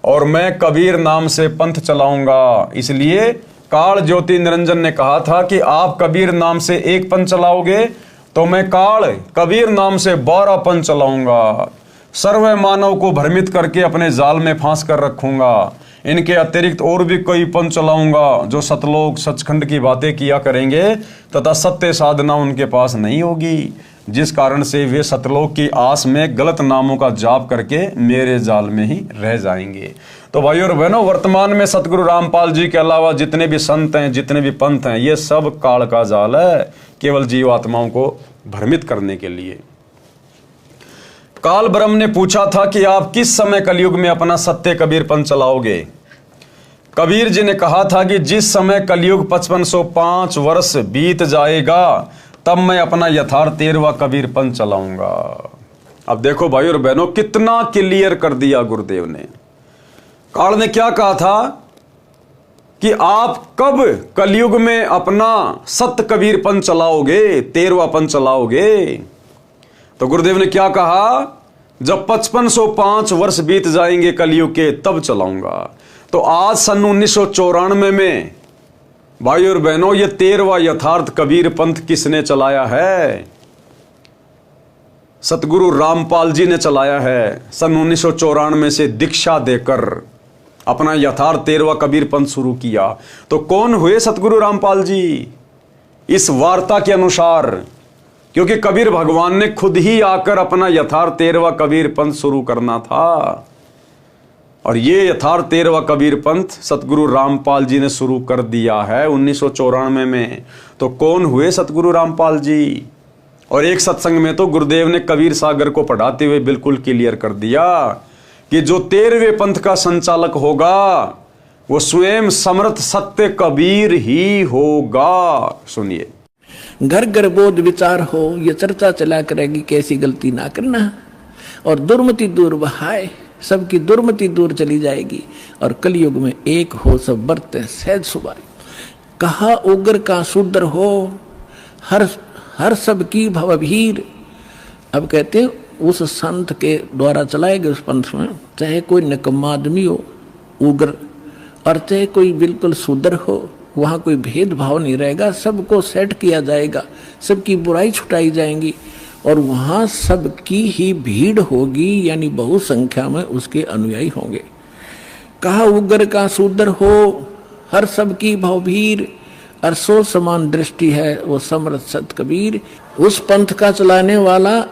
और मैं कबीर नाम से पंथ चलाऊंगा। इसलिए काल ज्योति निरंजन ने कहा था कि आप कबीर नाम से एक पंथ चलाओगे तो मैं काल कबीर नाम से 12 पंथ चलाऊंगा। सर्व मानव को भ्रमित करके अपने जाल में फांस कर रखूंगा। इनके अतिरिक्त और भी कई पंथ चलाऊंगा जो सतलोक सचखंड की बातें किया करेंगे तथा सत्य साधना उनके पास नहीं होगी, जिस कारण से वे सतलोक की आस में गलत नामों का जाप करके मेरे जाल में ही रह जाएंगे। तो भाई और बहनों, वर्तमान में सतगुरु रामपाल जी के अलावा जितने भी संत हैं, जितने भी पंथ हैं, ये सब काल का जाल है, केवल जीवात्माओं को भ्रमित करने के लिए। काल ब्रह्म ने पूछा था कि आप किस समय कलयुग में अपना सत्य कबीर पंथ चलाओगे। कबीर जी ने कहा था कि जिस समय कलयुग 5505 वर्ष बीत जाएगा तब मैं अपना यथार्थ 13वां कबीर पंथ चलाऊंगा। अब देखो भाई और बहनों, कितना क्लियर कर दिया गुरुदेव ने। काल ने क्या कहा था कि आप कब कलयुग में अपना सत्य कबीर पंथ चलाओगे, 13वां पंथ चलाओगे। तो गुरुदेव ने क्या कहा, जब 5505 वर्ष बीत जाएंगे कलयुग के तब चलाऊंगा। तो आज सन 1994 में भाई और बहनों, ये 13वां यथार्थ कबीर पंथ किसने चलाया है? सतगुरु रामपाल जी ने चलाया है। सन 1994 से दीक्षा देकर अपना यथार्थ 13वां कबीर पंथ शुरू किया। तो कौन हुए सतगुरु रामपाल जी? इस वार्ता के अनुसार, क्योंकि कबीर भगवान ने खुद ही आकर अपना यथार्थ 13वां कबीर पंथ शुरू करना था, और ये यथार्थ 13वां कबीर पंथ सतगुरु रामपाल जी ने शुरू कर दिया है 1994 में। तो कौन हुए सतगुरु रामपाल जी? और एक सत्संग में तो गुरुदेव ने कबीर सागर को पढ़ाते हुए बिल्कुल क्लियर कर दिया कि जो 13वें पंथ का संचालक होगा वो स्वयं समर्थ सत्य कबीर ही होगा। सुनिए, घर घर बोध विचार हो, ये चर्चा चला करेगी कैसी गलती ना करना, और दुर्मति दूर बहाए, सबकी दुर्मति दूर चली जाएगी, और कलयुग में एक हो सब बरते सहज सुभाए। कहा उग्र का शूद्र हो, हर सब की भवभीर। अब कहते हैं उस संत के द्वारा चलाए गए उस पंथ में, चाहे कोई निकम्मा आदमी हो उग्र, और चाहे कोई बिल्कुल शूद्र हो, वहाँ कोई भेदभाव नहीं रहेगा, सबको सेट किया जाएगा, सबकी बुराई छुटाई जाएंगी, और वहाँ सबकी ही भीड़ होगी, यानी बहु संख्या में उसके अनुयायी होंगे। कहा उग्र का शूद्र हो, हर सबकी भवभीर, और सो समान दृष्टि है वो समर्थ सत कबीर। उस पंथ का चलाने वाला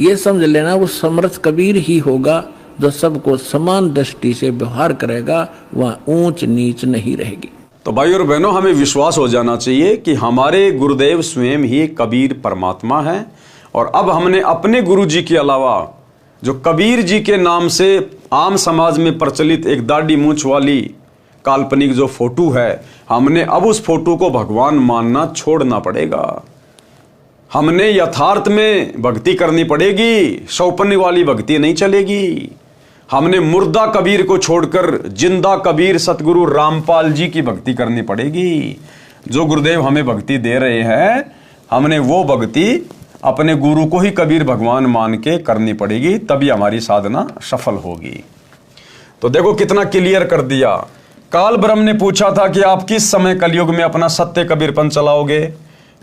ये समझ लेना वो समर्थ कबीर ही होगा, जो सबको समान दृष्टि से व्यवहार करेगा, वहाँ ऊंच नीच नहीं रहेगी। तो भाई और बहनों, हमें विश्वास हो जाना चाहिए कि हमारे गुरुदेव स्वयं ही कबीर परमात्मा है। और अब हमने अपने गुरु जी के अलावा जो कबीर जी के नाम से आम समाज में प्रचलित एक दाढ़ी मूंछ वाली काल्पनिक जो फोटो है, हमने अब उस फोटो को भगवान मानना छोड़ना पड़ेगा। हमने यथार्थ में भक्ति करनी पड़ेगी, सौपन्य वाली भक्ति नहीं चलेगी। हमने मुर्दा कबीर को छोड़कर जिंदा कबीर सतगुरु रामपाल जी की भक्ति करनी पड़ेगी। जो गुरुदेव हमें भक्ति दे रहे हैं, हमने वो भक्ति अपने गुरु को ही कबीर भगवान मान के करनी पड़ेगी, तभी हमारी साधना सफल होगी। तो देखो कितना क्लियर कर दिया। काल ब्रह्म ने पूछा था कि आप किस समय कलयुग में अपना सत्य कबीरपन चलाओगे?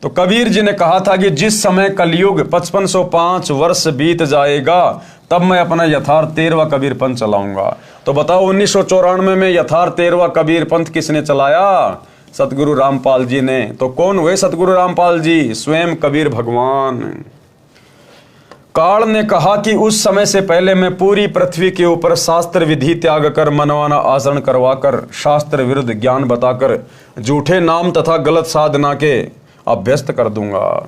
तो कबीर जी ने कहा था कि जिस समय कलयुग 5505 वर्ष बीत जाएगा तब मैं अपना यथार्थ 13वां कबीरपंथ चलाऊंगा। तो बताओ 1994 में यथार्थ 13वां कबीरपंथ किसने चलाया? सतगुरु रामपाल जी ने। तो कौन हुए सतगुरु रामपाल जी? स्वयं कबीर भगवान। काल ने कहा कि उस समय से पहले मैं पूरी पृथ्वी के ऊपर शास्त्र विधि त्याग कर मनवाना आचरण करवाकर शास्त्र विरुद्ध ज्ञान बताकर झूठे नाम तथा गलत साधना के अभ्यस्त कर दूंगा।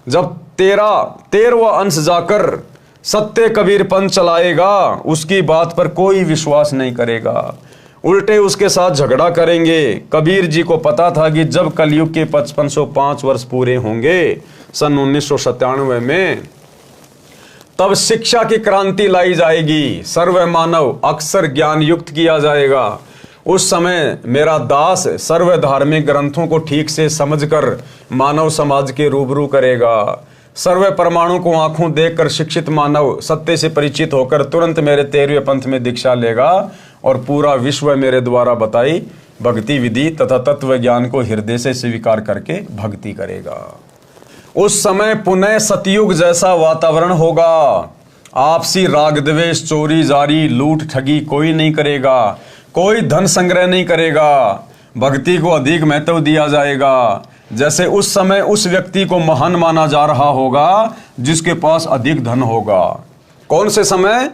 जब 13वां अंश जाकर सत्य कबीरपंथ चलाएगा, उसकी बात पर कोई विश्वास नहीं करेगा, उल्टे उसके साथ झगड़ा करेंगे। कबीर जी को पता था कि जब कलयुग के 5505 वर्ष पूरे होंगे सन 1997 में, तब शिक्षा की क्रांति लाई जाएगी, सर्व मानव अक्षर ज्ञान युक्त किया जाएगा। उस समय मेरा दास सर्व धार्मिक ग्रंथों को ठीक से समझकर मानव समाज के रूबरू करेगा। सर्व परमाणु को आंखों देखकर शिक्षित मानव सत्य से परिचित होकर तुरंत मेरे 13वें पंथ में दीक्षा लेगा और पूरा विश्व मेरे द्वारा बताई भक्ति विधि तथा तत्व ज्ञान को हृदय से स्वीकार करके भक्ति करेगा। उस समय पुनः सतयुग जैसा वातावरण होगा। आपसी राग द्वेष, चोरी जारी, लूट ठगी कोई नहीं करेगा, कोई धन संग्रह नहीं करेगा, भक्ति को अधिक महत्व दिया जाएगा। जैसे उस समय उस व्यक्ति को महान माना जा रहा होगा जिसके पास अधिक धन होगा। कौन से समय?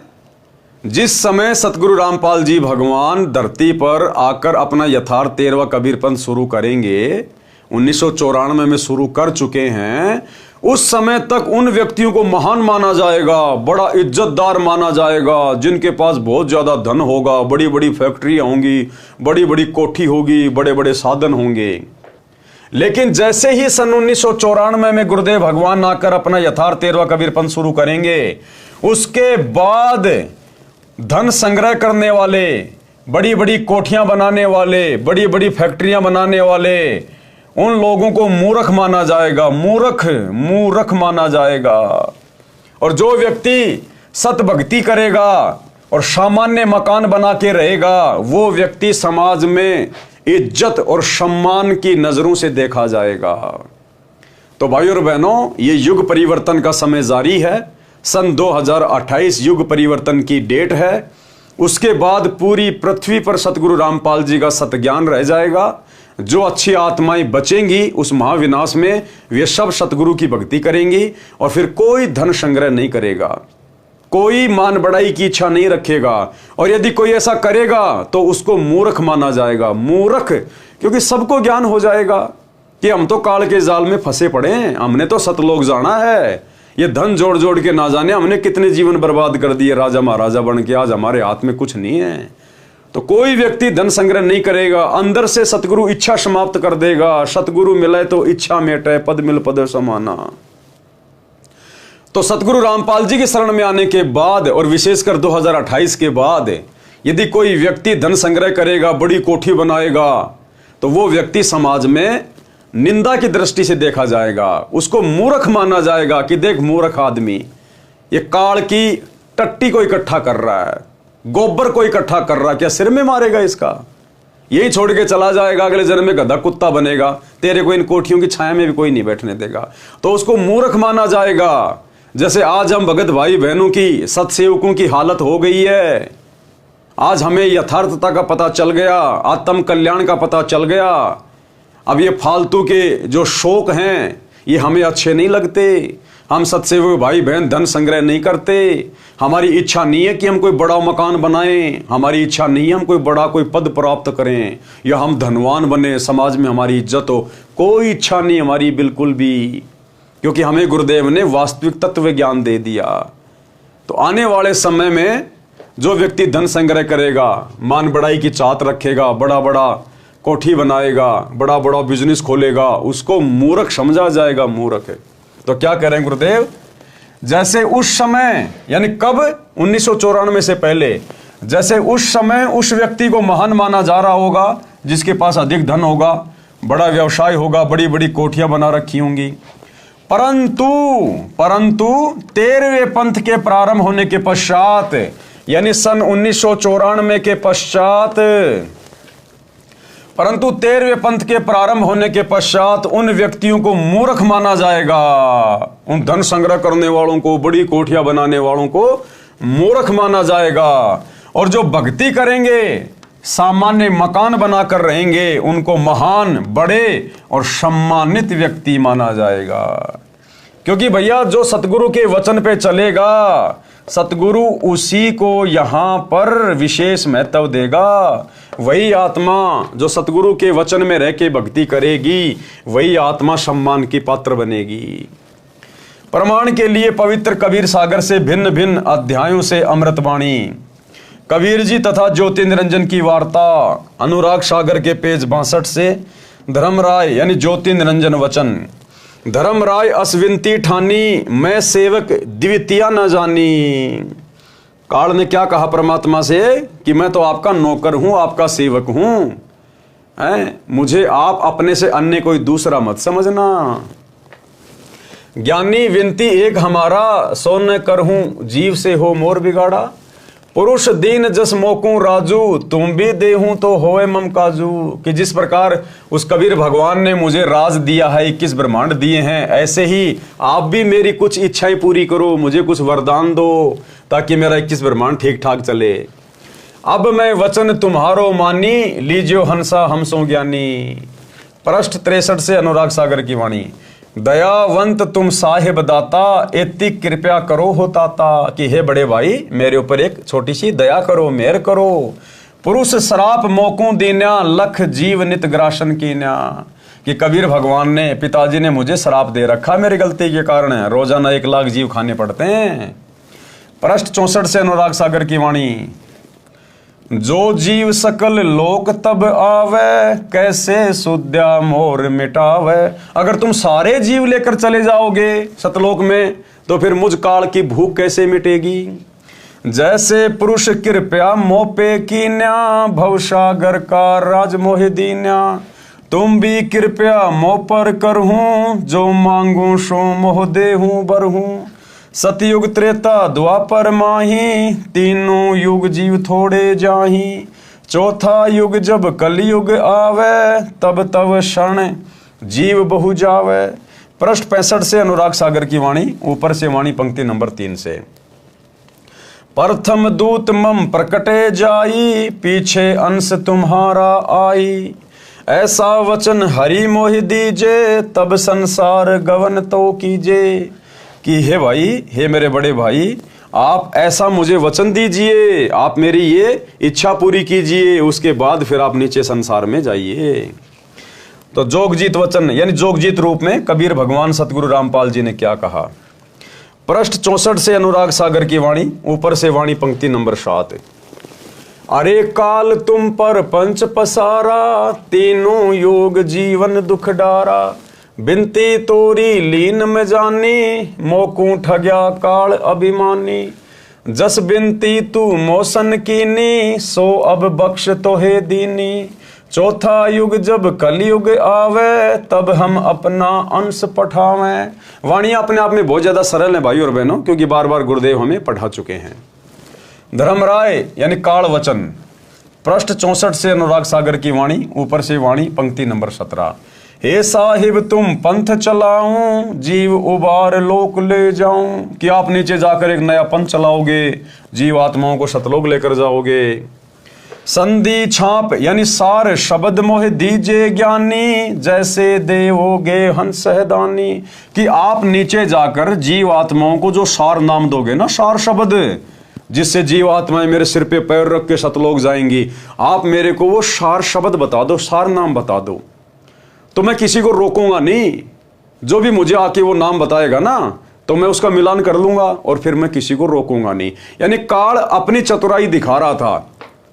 जिस समय सतगुरु रामपाल जी भगवान धरती पर आकर अपना यथार्थ 13वां कबीरपंथ शुरू करेंगे, 1994 में शुरू कर चुके हैं, उस समय तक उन व्यक्तियों को महान माना जाएगा, बड़ा इज्जतदार माना जाएगा, जिनके पास बहुत ज्यादा धन होगा, बड़ी बड़ी फैक्ट्रियां होंगी, बड़ी बड़ी कोठी होगी, बड़े बड़े साधन होंगे। लेकिन जैसे ही सन 1994 में गुरुदेव भगवान आकर अपना यथार्थ 13वां कबीरपंथ शुरू करेंगे, उसके बाद धन संग्रह करने वाले, बड़ी बड़ी कोठियां बनाने वाले, बड़ी बड़ी फैक्ट्रियां बनाने वाले, उन लोगों को मूर्ख माना जाएगा, मूर्ख माना जाएगा। और जो व्यक्ति सत भक्ति करेगा और सामान्य मकान बना के रहेगा, वो व्यक्ति समाज में इज्जत और सम्मान की नजरों से देखा जाएगा। तो भाइयों और बहनों, ये युग परिवर्तन का समय जारी है। सन 2028 युग परिवर्तन की डेट है। उसके बाद पूरी पृथ्वी पर सतगुरु रामपाल जी का सतज्ञान रह जाएगा। जो अच्छी आत्माएं बचेंगी उस महाविनाश में, वे सब सतगुरु की भक्ति करेंगी और फिर कोई धन संग्रह नहीं करेगा, कोई मान बढ़ाई की इच्छा नहीं रखेगा। और यदि कोई ऐसा करेगा तो उसको मूर्ख माना जाएगा। मूर्ख क्योंकि सबको ज्ञान हो जाएगा कि हम तो काल के जाल में फंसे पड़े हैं, हमने तो सतलोक जाना है। ये धन जोड़ जोड़ के ना जाने हमने कितने जीवन बर्बाद कर दिए राजा महाराजा बन के, आज हमारे हाथ में कुछ नहीं है। तो कोई व्यक्ति धन संग्रह नहीं करेगा, अंदर से सतगुरु इच्छा समाप्त कर देगा। सतगुरु मिले तो इच्छा मेटे, पद मिल पद समाना। तो सतगुरु रामपाल जी की शरण में आने के बाद और विशेषकर 2028 के बाद यदि कोई व्यक्ति धन संग्रह करेगा, बड़ी कोठी बनाएगा, तो वो व्यक्ति समाज में निंदा की दृष्टि से देखा जाएगा। उसको मूर्ख माना जाएगा कि देख मूर्ख आदमी, ये काल की टट्टी को इकट्ठा कर रहा है, गोबर को इकट्ठा कर रहा है, क्या सिर में मारेगा इसका? यही छोड़ के चला जाएगा, अगले जन्म में गधा कुत्ता बनेगा, तेरे को इन कोठियों की छाया में भी कोई नहीं बैठने देगा। तो उसको मूर्ख माना जाएगा। जैसे आज हम भगत भाई बहनों की, सत्सेवकों की हालत हो गई है। आज हमें यथार्थता का पता चल गया, आत्म कल्याण का पता चल गया। अब ये फालतू के जो शौक हैं ये हमें अच्छे नहीं लगते। हम सत्सेवक भाई बहन धन संग्रह नहीं करते। हमारी इच्छा नहीं है कि हम कोई बड़ा मकान बनाएं, हमारी इच्छा नहीं है हम कोई बड़ा कोई पद प्राप्त करें या हम धनवान बने, समाज में हमारी इज्जत हो। कोई इच्छा नहीं हमारी बिल्कुल भी, क्योंकि हमें गुरुदेव ने वास्तविक तत्व ज्ञान दे दिया। तो आने वाले समय में जो व्यक्ति धन संग्रह करेगा, मान बढ़ाई की चाहत रखेगा, बड़ा बड़ा कोठी बनाएगा, बड़ा बड़ा बिजनेस खोलेगा, उसको मूर्ख समझा जाएगा, मूर्ख है। तो क्या कह रहे हैं गुरुदेव, जैसे उस समय, यानी कब, 1994 से पहले, जैसे उस समय उस व्यक्ति को महान माना जा रहा होगा जिसके पास अधिक धन होगा, बड़ा व्यवसाय होगा, बड़ी बड़ी कोठियां बना रखी होंगी। परंतु 13वें पंथ के प्रारंभ होने के पश्चात, यानी सन 1994 के पश्चात, परंतु 13वें पंथ के प्रारंभ होने के पश्चात उन व्यक्तियों को मूर्ख माना जाएगा। उन धन संग्रह करने वालों को, बड़ी कोठियां बनाने वालों को मूर्ख माना जाएगा। और जो भक्ति करेंगे, सामान्य मकान बनाकर रहेंगे, उनको महान, बड़े और सम्मानित व्यक्ति माना जाएगा। क्योंकि भैया जो सतगुरु के वचन पे चलेगा, सतगुरु उसी को यहां पर विशेष महत्व देगा। वही आत्मा जो सतगुरु के वचन में रह के भक्ति करेगी, वही आत्मा सम्मान की पात्र बनेगी। प्रमाण के लिए पवित्र कबीर सागर से भिन्न भिन्न अध्यायों से अमृतवाणी, कबीर जी तथा ज्योति निरंजन की वार्ता, अनुराग सागर के पेज 62 से धर्मराय यानी ज्योति निरंजन वचन, धर्मराय असविनती ठानी, मैं सेवक द्वितीया न जानी। काल ने क्या कहा परमात्मा से कि मैं तो आपका नौकर हूं, आपका सेवक हूं, मुझे आप अपने से अन्य कोई दूसरा मत समझना। ज्ञानी विनती एक हमारा, सो न करहूं जीव से हो मोर बिगाड़ा। पुरुष दीन जस मोकू राजू, तुम भी देहूं तो होए मम काजू। कि जिस प्रकार उस कबीर भगवान ने मुझे राज दिया है, 21 ब्रह्मांड दिए हैं, ऐसे ही आप भी मेरी कुछ इच्छाएं पूरी करो, मुझे कुछ वरदान दो ताकि मेरा 21 ब्रह्मांड ठीक ठाक चले। अब मैं वचन तुम्हारो मानी, लीजियो हंसा हमसो ज्ञानी। पृष्ठ 63 से अनुराग सागर की वाणी, दयावंत तुम साहिब दाता, इतनी कृपया करो हो ताता। कि हे बड़े भाई, मेरे ऊपर एक छोटी सी दया करो, मेहर करो। पुरुष शराप मोकू दीन्या, लख जीव नित ग्रासन कीन्या। कि कबीर भगवान ने, पिताजी ने मुझे शराप दे रखा मेरी गलती के कारण, रोजाना 1 लाख जीव खाने पड़ते हैं। पृष्ठ 64 से अनुराग सागर की वाणी, जो जीव सकल लोक तब आवे, कैसे सुद्या मोर मिटावे। अगर तुम सारे जीव लेकर चले जाओगे सतलोक में, तो फिर मुझ काल की भूख कैसे मिटेगी। जैसे पुरुष कृपया मोपे कीन्या, भवसागर का राज मोहि दीन्या। तुम भी कृपया मोह पर करहूं, जो मांगू सो मोह देहूं बरहूं। सतयुग त्रेता द्वापर माही, तीनों युग जीव थोड़े जाही। चौथा युग जब कलयुग आवे, तब तब क्षण जीव बहु जावे। पृष्ठ 65 से अनुराग सागर की वाणी, ऊपर से वाणी पंक्ति नंबर 3 से। प्रथम दूत मम प्रकटे जाई, पीछे अंश तुम्हारा आई। ऐसा वचन हरि मोहि दीजे, तब संसार गवन तो कीजे। कि हे भाई, हे मेरे बड़े भाई, आप ऐसा मुझे वचन दीजिए, आप मेरी ये इच्छा पूरी कीजिए, उसके बाद फिर आप नीचे संसार में जाइए। तो जोगजीत वचन यानी जोगजीत रूप में कबीर भगवान सतगुरु रामपाल जी ने क्या कहा। पृष्ठ 64 से अनुराग सागर की वाणी, ऊपर से वाणी पंक्ति नंबर 7। अरे काल तुम पर पंच पसारा, तीनों योग जीवन दुख डारा। बिनती तोरी लीन में जानी, मोकू ठग्या काल अभिमानी। जस बिनती तू मोसन कीनी, सो अब बख्श तोहे दीनी। चौथा युग जब कलयुग आवे, तब हम अपना अंश पठावें। वाणियां अपने आप में बहुत ज्यादा सरल है भाई और बहनों, क्योंकि बार बार गुरुदेव हमें पढ़ा चुके हैं। धर्मराय यानी काल वचन, पृष्ठ 64 से अनुराग सागर की वाणी, ऊपर से वाणी पंक्ति नंबर 17। हे साहिब तुम पंथ चलाऊं, जीव उबार लोक ले जाऊं। कि आप नीचे जाकर एक नया पंथ चलाओगे, जीव आत्माओं को सतलोक लेकर जाओगे। संधि छाप यानी सार शब्द मोह दीजे ज्ञानी, जैसे देवोगे हंस दानी। कि आप नीचे जाकर जीव आत्माओं को जो सार नाम दोगे ना, सार शब्द, जिससे जीव आत्माएं मेरे सिर पे पैर रख के सतलोक जाएंगी, आप मेरे को वो सार शब्द बता दो, सार नाम बता दो, तो मैं किसी को रोकूंगा नहीं। जो भी मुझे आके वो नाम बताएगा ना, तो मैं उसका मिलान कर लूंगा और फिर मैं किसी को रोकूंगा नहीं। यानी काल अपनी चतुराई दिखा रहा था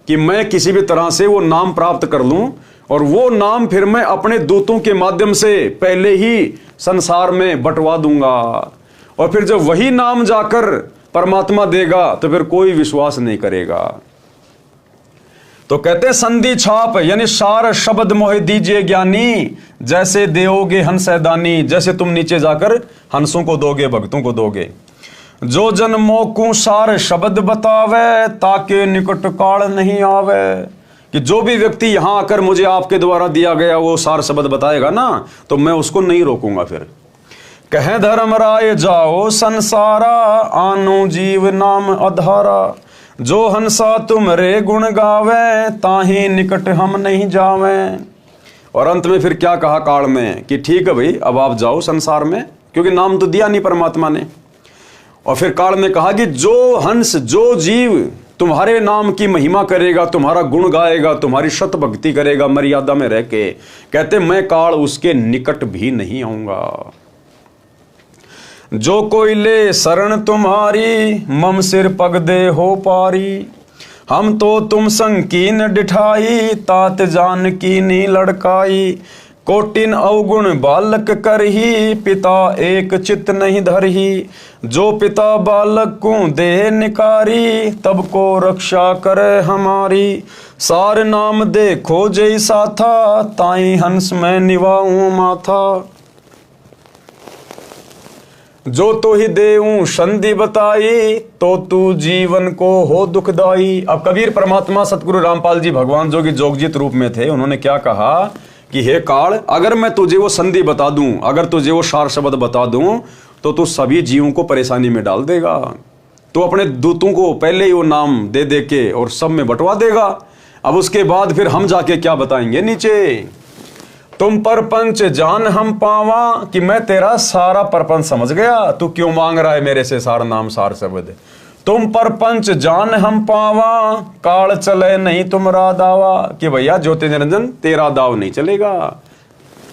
कि मैं किसी भी तरह से वो नाम प्राप्त कर लूं, और वो नाम फिर मैं अपने दूतों के माध्यम से पहले ही संसार में बंटवा दूंगा, और फिर जब वही नाम जाकर परमात्मा देगा तो फिर कोई विश्वास नहीं करेगा। तो कहते हैं संधि छाप यानी सार शब्द मोह दीजिए ज्ञानी, जैसे देओगे हंस दानी, जैसे तुम नीचे जाकर हंसों को दोगे, भक्तों को दोगे। जो जन मोकू सार शब्द बतावे, ताके निकट काल नहीं आवे। कि जो भी व्यक्ति यहां आकर मुझे आपके द्वारा दिया गया वो सार शब्द बताएगा ना, तो मैं उसको नहीं रोकूंगा। फिर कहे धर्मराय जाओ संसारा, आनो जीव नाम अधारा। जो हंसा तुमरे गुण गावे, ताही निकट हम नहीं जावे। और अंत में फिर क्या कहा काल में कि ठीक है भाई, अब आप जाओ संसार में, क्योंकि नाम तो दिया नहीं परमात्मा ने। और फिर काल में कहा कि जो हंस, जो जीव तुम्हारे नाम की महिमा करेगा, तुम्हारा गुण गाएगा, तुम्हारी शत भक्ति करेगा मर्यादा में रह के, कहते मैं काल उसके निकट भी नहीं आऊंगा। जो कोई ले शरण तुम्हारी, मम सिर पग दे हो पारी। हम तो तुम संकीन डिठाई, तात जान की नी लड़काई। कोटिन अवगुण बालक करही, पिता एक चित नहीं धरही। जो पिता बालक को दे निकारी, तब को रक्षा करे हमारी। सार नाम देखो जैसा था, ताई हंस में निवाऊं माथा। जो तो ही देऊं संधि बताई, तो तू जीवन को हो दुखदाई। अब कबीर परमात्मा सतगुरु रामपाल जी भगवान जो कि जोगजीत रूप में थे, उन्होंने क्या कहा कि हे काल, अगर मैं तुझे वो संधि बता दूं, अगर तुझे वो सार शब्द बता दूं, तो तू सभी जीवों को परेशानी में डाल देगा। तो अपने दूतों को पहले ही वो नाम दे दे के और सब में बंटवा देगा। अब उसके बाद फिर हम जाके क्या बताएंगे नीचे। तुम परपंच जान हम पावा, कि मैं तेरा सारा परपंच समझ गया, तू क्यों मांग रहा है मेरे से सार नाम सार शब्द। तुम परपंच जान हम पावा, काल चले नहीं तुमरा दावा। कि भैया ज्योति निरंजन तेरा दाव नहीं चलेगा।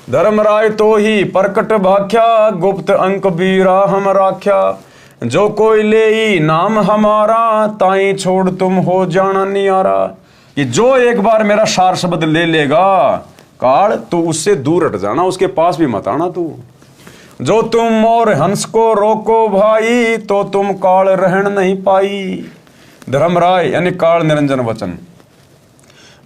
धर्मराय तो ही प्रकट भाख्या, गुप्त अंक बीरा हम राख्या। जो कोई ले नाम हमारा, ताई छोड़ तुम हो जाना नियारा। कि जो एक बार मेरा सार शब्द ले लेगा काल, तो उससे दूर हट जाना, उसके पास भी मत आना तू। जो तुम मोर हंस को रोको भाई, तो तुम काल रहन नहीं पाई। धर्मराय यानी काल निरंजन वचन।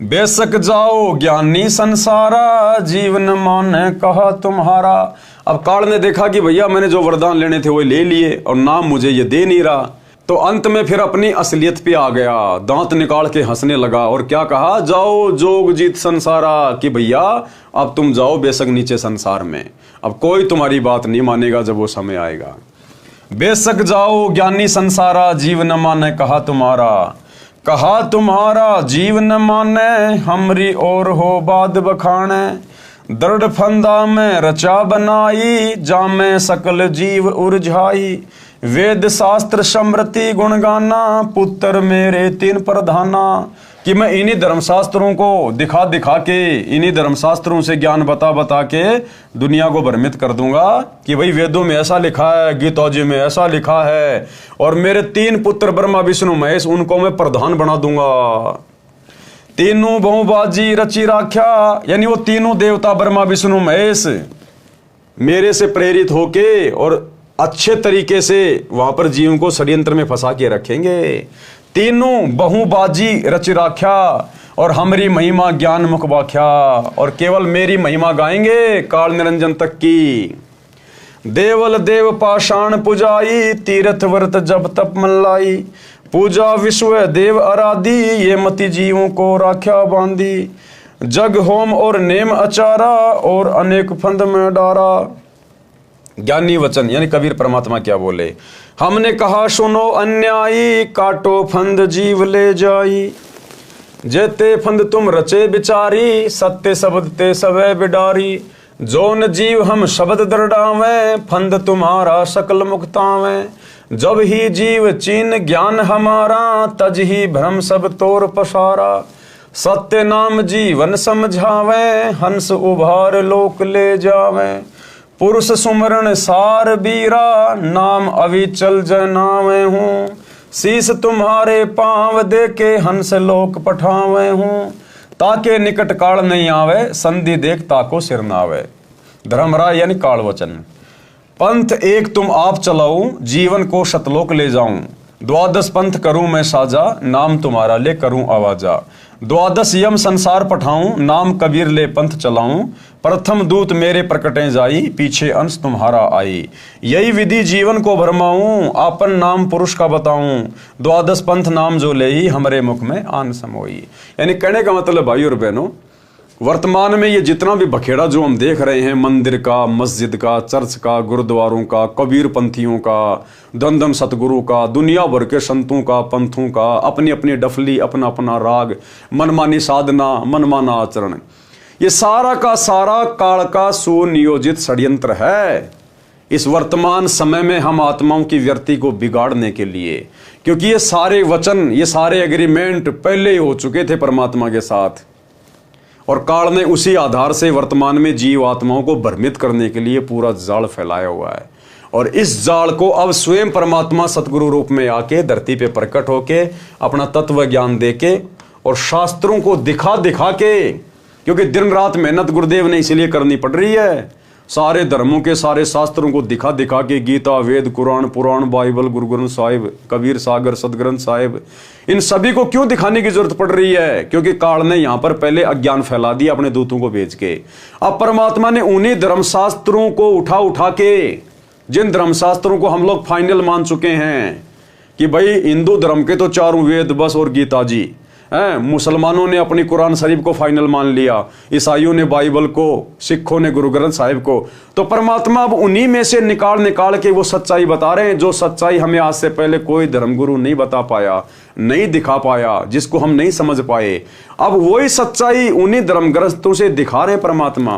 बेशक जाओ ज्ञानी संसारा, जीवन माने कहा तुम्हारा। अब काल ने देखा कि भैया मैंने जो वरदान लेने थे वो ले लिए और नाम मुझे ये दे नहीं रहा, तो अंत में फिर अपनी असलियत पे आ गया, दांत निकाल के हंसने लगा और क्या कहा, जाओ जोग जीत संसारा। कि भैया अब तुम जाओ बेशक नीचे संसार में, अब कोई तुम्हारी बात नहीं मानेगा जब वो समय आएगा। बेशक जाओ ज्ञानी संसारा, जीव न माने कहा तुम्हारा जीव न माने, हमरी और हो बाद बखाने। दृढ़ फंदा में रचा बनाई, जामे सकल जीव उर्झाई। वेद शास्त्र समृति गुण गाना, पुत्र मेरे तीन प्रधाना। कि मैं इन्हीं धर्मशास्त्रों को दिखा दिखा के, इन्हीं धर्मशास्त्रों से ज्ञान बता बता के दुनिया को भ्रमित कर दूंगा कि भाई वेदों में ऐसा लिखा है, गीता जी में ऐसा लिखा है, और मेरे तीन पुत्र ब्रह्मा विष्णु महेश, उनको मैं प्रधान बना दूंगा। तीनों बहुबाजी रची राख्या, यानी वो तीनों देवता ब्रह्मा विष्णु महेश मेरे से प्रेरित होके और अच्छे तरीके से वहां पर जीवों को षड्यंत्र में फंसा के रखेंगे। तीनों बहुबाजी रच राख्या, और हमारी महिमा ज्ञान मुख वाख्या, और केवल मेरी महिमा गाएंगे काल निरंजन तक की। देवल देव पाषाण पुजाई, तीर्थ व्रत जब तप मल्लाई। पूजा विश्व देव आराधी, ये मति जीवों को राख्या बांधी। जग होम और नेम अचारा, और अनेक फंद में डारा। ज्ञानी वचन यानी कबीर परमात्मा क्या बोले, हमने कहा सुनो अन्यायी, काटो फंद जीव ले जाई। जेते फंद तुम रचे बिचारी, सत्य शब्द ते सवै बिडारी। जो न जीव हम शब्द दरडावे, फंद तुम्हारा सकल मुक्तावे। जब ही जीव चीन ज्ञान हमारा, तज ही भ्रम सब तोर पसारा। सत्य नाम जीवन समझावे, हंस उभार लोक ले जावे। पुरुष सुमरण सार बीरा, नाम अविचल जनावे हूँ। शीस तुम्हारे पांव दे के, हंस लोक पठावे हूँ। ताके निकट काल नहीं आवे, संधि देख ताको सिर नावे। धर्मराय यानी काल वचन। पंथ एक तुम आप चलाऊं, जीवन को शतलोक ले जाऊं। द्वादश पंथ करूं मैं साजा, नाम तुम्हारा ले करूं आवाजा। द्वादश यम संसार पठाऊं, नाम कबीर ले पंथ चलाऊं। प्रथम दूत मेरे प्रकटे जाई, पीछे अंश तुम्हारा आई। यही विधि जीवन को भरमाऊं, आपन नाम पुरुष का बताऊं। द्वादश पंथ नाम जो ले ही, हमरे मुख में आन समोई। यानी कहने का मतलब भाई और बहनों, वर्तमान में ये जितना भी बखेड़ा जो हम देख रहे हैं, मंदिर का, मस्जिद का, चर्च का, गुरुद्वारों का, कबीर पंथियों का, दमदम सतगुरु का, दुनिया भर के संतों का, पंथों का, अपनी अपनी डफली, अपना अपना राग, मनमानी साधना, मनमाना आचरण, ये सारा का सारा काल का सुनियोजित षड्यंत्र है इस वर्तमान समय में हम आत्माओं की व्यक्ति को बिगाड़ने के लिए। क्योंकि ये सारे वचन, ये सारे एग्रीमेंट पहले ही हो चुके थे परमात्मा के साथ, और काल ने उसी आधार से वर्तमान में जीव आत्माओं को भ्रमित करने के लिए पूरा जाल फैलाया हुआ है। और इस जाल को अब स्वयं परमात्मा सतगुरु रूप में आके धरती पे प्रकट होके अपना तत्व ज्ञान देके और शास्त्रों को दिखा दिखा के, क्योंकि दिन रात मेहनत गुरुदेव ने इसलिए करनी पड़ रही है, सारे धर्मों के सारे शास्त्रों को दिखा दिखा के, गीता, वेद, कुरान, पुराण, बाइबल, गुरु ग्रंथ साहिब, कबीर सागर, सदग्रंथ साहिब, इन सभी को क्यों दिखाने की जरूरत पड़ रही है? क्योंकि काल ने यहां पर पहले अज्ञान फैला दिया अपने दूतों को भेज के। अब परमात्मा ने उन्हीं धर्मशास्त्रों को उठा उठा के, जिन धर्मशास्त्रों को हम लोग फाइनल मान चुके हैं कि भाई हिंदू धर्म के तो चारों वेद बस और गीता जी हैं, मुसलमानों ने अपनी कुरान शरीफ को फाइनल मान लिया, ईसाइयों ने बाइबल को, सिखों ने गुरु ग्रंथ साहिब को, तो परमात्मा अब उन्हीं में से निकाल निकाल के वो सच्चाई बता रहे हैं, जो सच्चाई हमें आज से पहले कोई धर्मगुरु नहीं बता पाया, नहीं दिखा पाया, जिसको हम नहीं समझ पाए। अब वही सच्चाई उन्हीं धर्म ग्रंथों से दिखा रहे हैं परमात्मा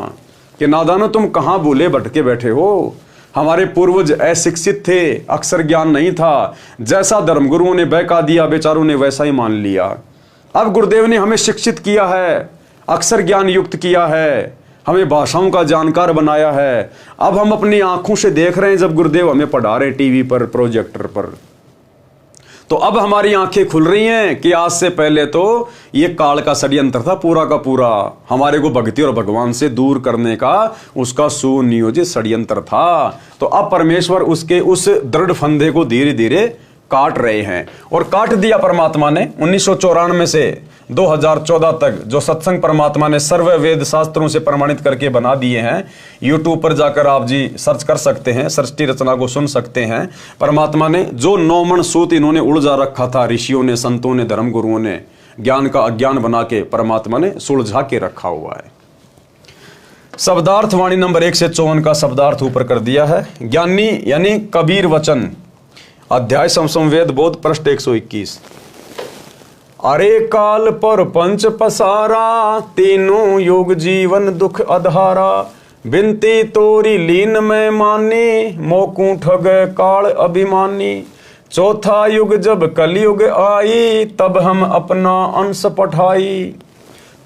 कि नादानो तुम कहाँ भूले भटके बैठे हो, हमारे पूर्वज अशिक्षित थे, अक्षर ज्ञान नहीं था, जैसा धर्मगुरुओं ने बहका दिया बेचारों ने वैसा ही मान लिया। अब गुरुदेव ने हमें शिक्षित किया है, अक्षर ज्ञान युक्त किया है, हमें भाषाओं का जानकार बनाया है। अब हम अपनी आंखों से देख रहे हैं जब गुरुदेव हमें पढ़ा रहे टीवी पर, प्रोजेक्टर पर, तो अब हमारी आंखें खुल रही हैं कि आज से पहले तो ये काल का षड्यंत्र था पूरा का पूरा, हमारे को भक्ति और भगवान से दूर करने का उसका सुनियोजित षड्यंत्र था। तो अब परमेश्वर उसके उस दृढ़ फंदे को धीरे धीरे काट रहे हैं, और काट दिया परमात्मा ने 1994 से 2014 तक जो सत्संग परमात्मा ने सर्व वेद शास्त्रों से प्रमाणित करके बना दिए हैं। यूट्यूब पर जाकर आप जी सर्च कर सकते हैं, सृष्टि रचना को सुन सकते हैं। परमात्मा ने जो 9 मण सूत इन्होंने उलझा रखा था, ऋषियों ने, संतों ने, धर्म गुरुओं ने, ज्ञान का अज्ञान बना के परमात्मा ने सुलझा के रखा हुआ है। शब्दार्थ वाणी नंबर 1 से 54 का शब्दार्थ ऊपर कर दिया है। ज्ञानी यानी कबीर वचन, अध्याय समसम वेद बोध, पृष्ठ 121। अरे काल पर पंच पसारा, तीनों युग जीवन दुख अधारा। बिनती तोरी लीन में मानी, मोकू ठग काल अभिमानी। चौथा युग जब कलयुग आई, तब हम अपना अंश पठाई।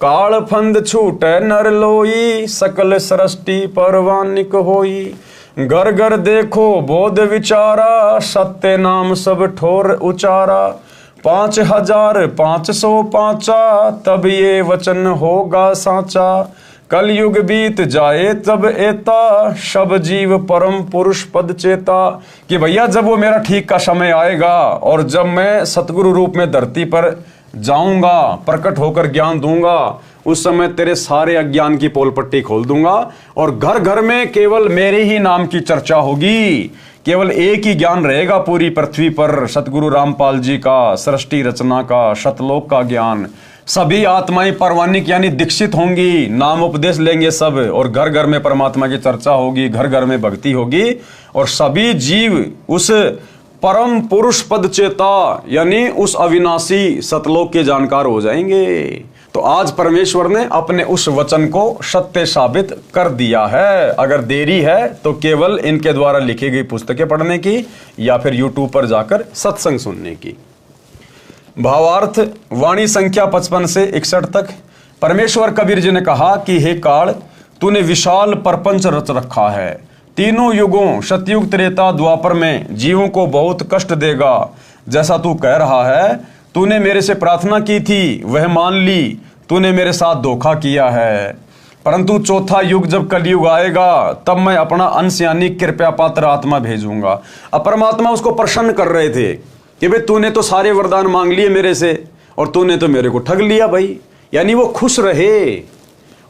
काल फंद छूटे नर लोई, सकल सृष्टि परवानिक होई। घर घर देखो बोध विचारा, सत्य नाम सब ठोर उचारा। 5505 तब ये वचन होगा साचा। कलयुग बीत जाए तब एता, सब जीव परम पुरुष पद चेता। कि भैया जब वो मेरा ठीक का समय आएगा और जब मैं सतगुरु रूप में धरती पर जाऊंगा, प्रकट होकर ज्ञान दूंगा, उस समय तेरे सारे अज्ञान की पोल पट्टी खोल दूंगा और घर घर में केवल मेरे ही नाम की चर्चा होगी। केवल एक ही ज्ञान रहेगा पूरी पृथ्वी पर, सतगुरु रामपाल जी का, सृष्टि रचना का, शतलोक का ज्ञान। सभी आत्माएं परवानिक यानी दीक्षित होंगी, नाम उपदेश लेंगे सब, और घर घर में परमात्मा की चर्चा होगी, घर घर में भक्ति होगी, और सभी जीव उस परम पुरुष पद चेता, यानी उस अविनाशी सतलोक के जानकार हो जाएंगे। तो आज परमेश्वर ने अपने उस वचन को सत्य साबित कर दिया है। अगर देरी है तो केवल इनके द्वारा लिखी गई पुस्तकें पढ़ने की या फिर यूट्यूब पर जाकर सत्संग सुनने की। भावार्थ वाणी संख्या 55 से 61 तक। परमेश्वर कबीर जी ने कहा कि हे काल, तूने विशाल प्रपंच रच रखा है। तीनों युगों सतयुग त्रेता द्वापर में जीवों को बहुत कष्ट देगा। जैसा तू कह रहा है, तूने मेरे से प्रार्थना की थी वह मान ली, तूने मेरे साथ धोखा किया है। परंतु चौथा युग जब कलयुग आएगा तब मैं अपना अंश यानी कृपया पात्र आत्मा भेजूंगा। अब परमात्मा उसको प्रसन्न कर रहे थे कि भाई तूने तो सारे वरदान मांग लिए मेरे से और तूने तो मेरे को ठग लिया भाई। यानी वो खुश रहे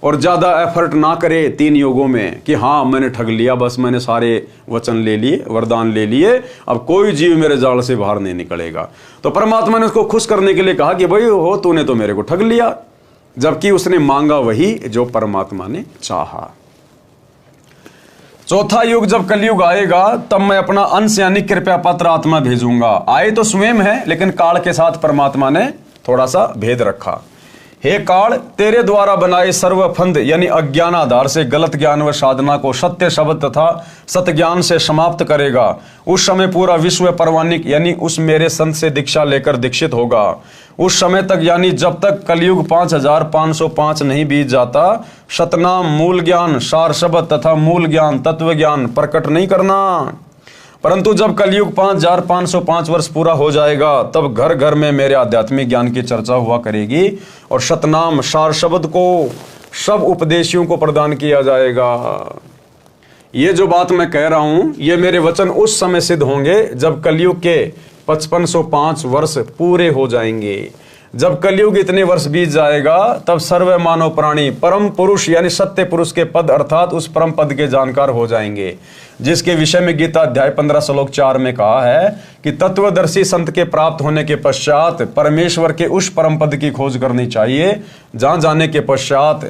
और ज्यादा एफर्ट ना करे 3 युगों में कि हाँ मैंने ठग लिया, बस मैंने सारे वचन ले लिए, वरदान ले लिए, अब कोई जीव मेरे जाल से बाहर नहीं निकलेगा। तो परमात्मा ने उसको खुश करने के लिए कहा कि भाई हो तूने तो मेरे को ठग लिया, जबकि उसने मांगा वही जो परमात्मा ने चाहा। चौथा युग जब कलयुग आएगा तब मैं अपना अंश यानी कृपया पात्र आत्मा भेजूंगा। आए तो स्वयं है, लेकिन काल के साथ परमात्मा ने थोड़ा सा भेद रखा। हे काल, तेरे द्वारा बनाए सर्वफंद यानी अज्ञान आधार से गलत ज्ञान व साधना को सत्य शब्द तथा सत्य ज्ञान से समाप्त करेगा। उस समय पूरा विश्व परवानिक यानी उस मेरे संत से दीक्षा लेकर दीक्षित होगा। उस समय तक यानी जब तक कलयुग 5505 नहीं बीत जाता, सतनाम मूल ज्ञान सार शब्द तथा मूल ज्ञान तत्व ज्ञान प्रकट नहीं करना। परंतु जब कलयुग 5505 वर्ष पूरा हो जाएगा तब घर घर में मेरे आध्यात्मिक ज्ञान की चर्चा हुआ करेगी और सतनाम सार शब्द को सब उपदेशियों को प्रदान किया जाएगा। ये जो बात मैं कह रहा हूं ये मेरे वचन उस समय सिद्ध होंगे जब कलयुग के 5505 वर्ष पूरे हो जाएंगे। जब कलयुग इतने वर्ष बीत जाएगा तब सर्व मानव प्राणी परम पुरुष यानी सत्य पुरुष के पद अर्थात उस परम पद के जानकार हो जाएंगे, जिसके विषय में गीता अध्याय 15 श्लोक 4 में कहा है कि तत्वदर्शी संत के प्राप्त होने के पश्चात परमेश्वर के उस परम पद की खोज करनी चाहिए जहां जाने के पश्चात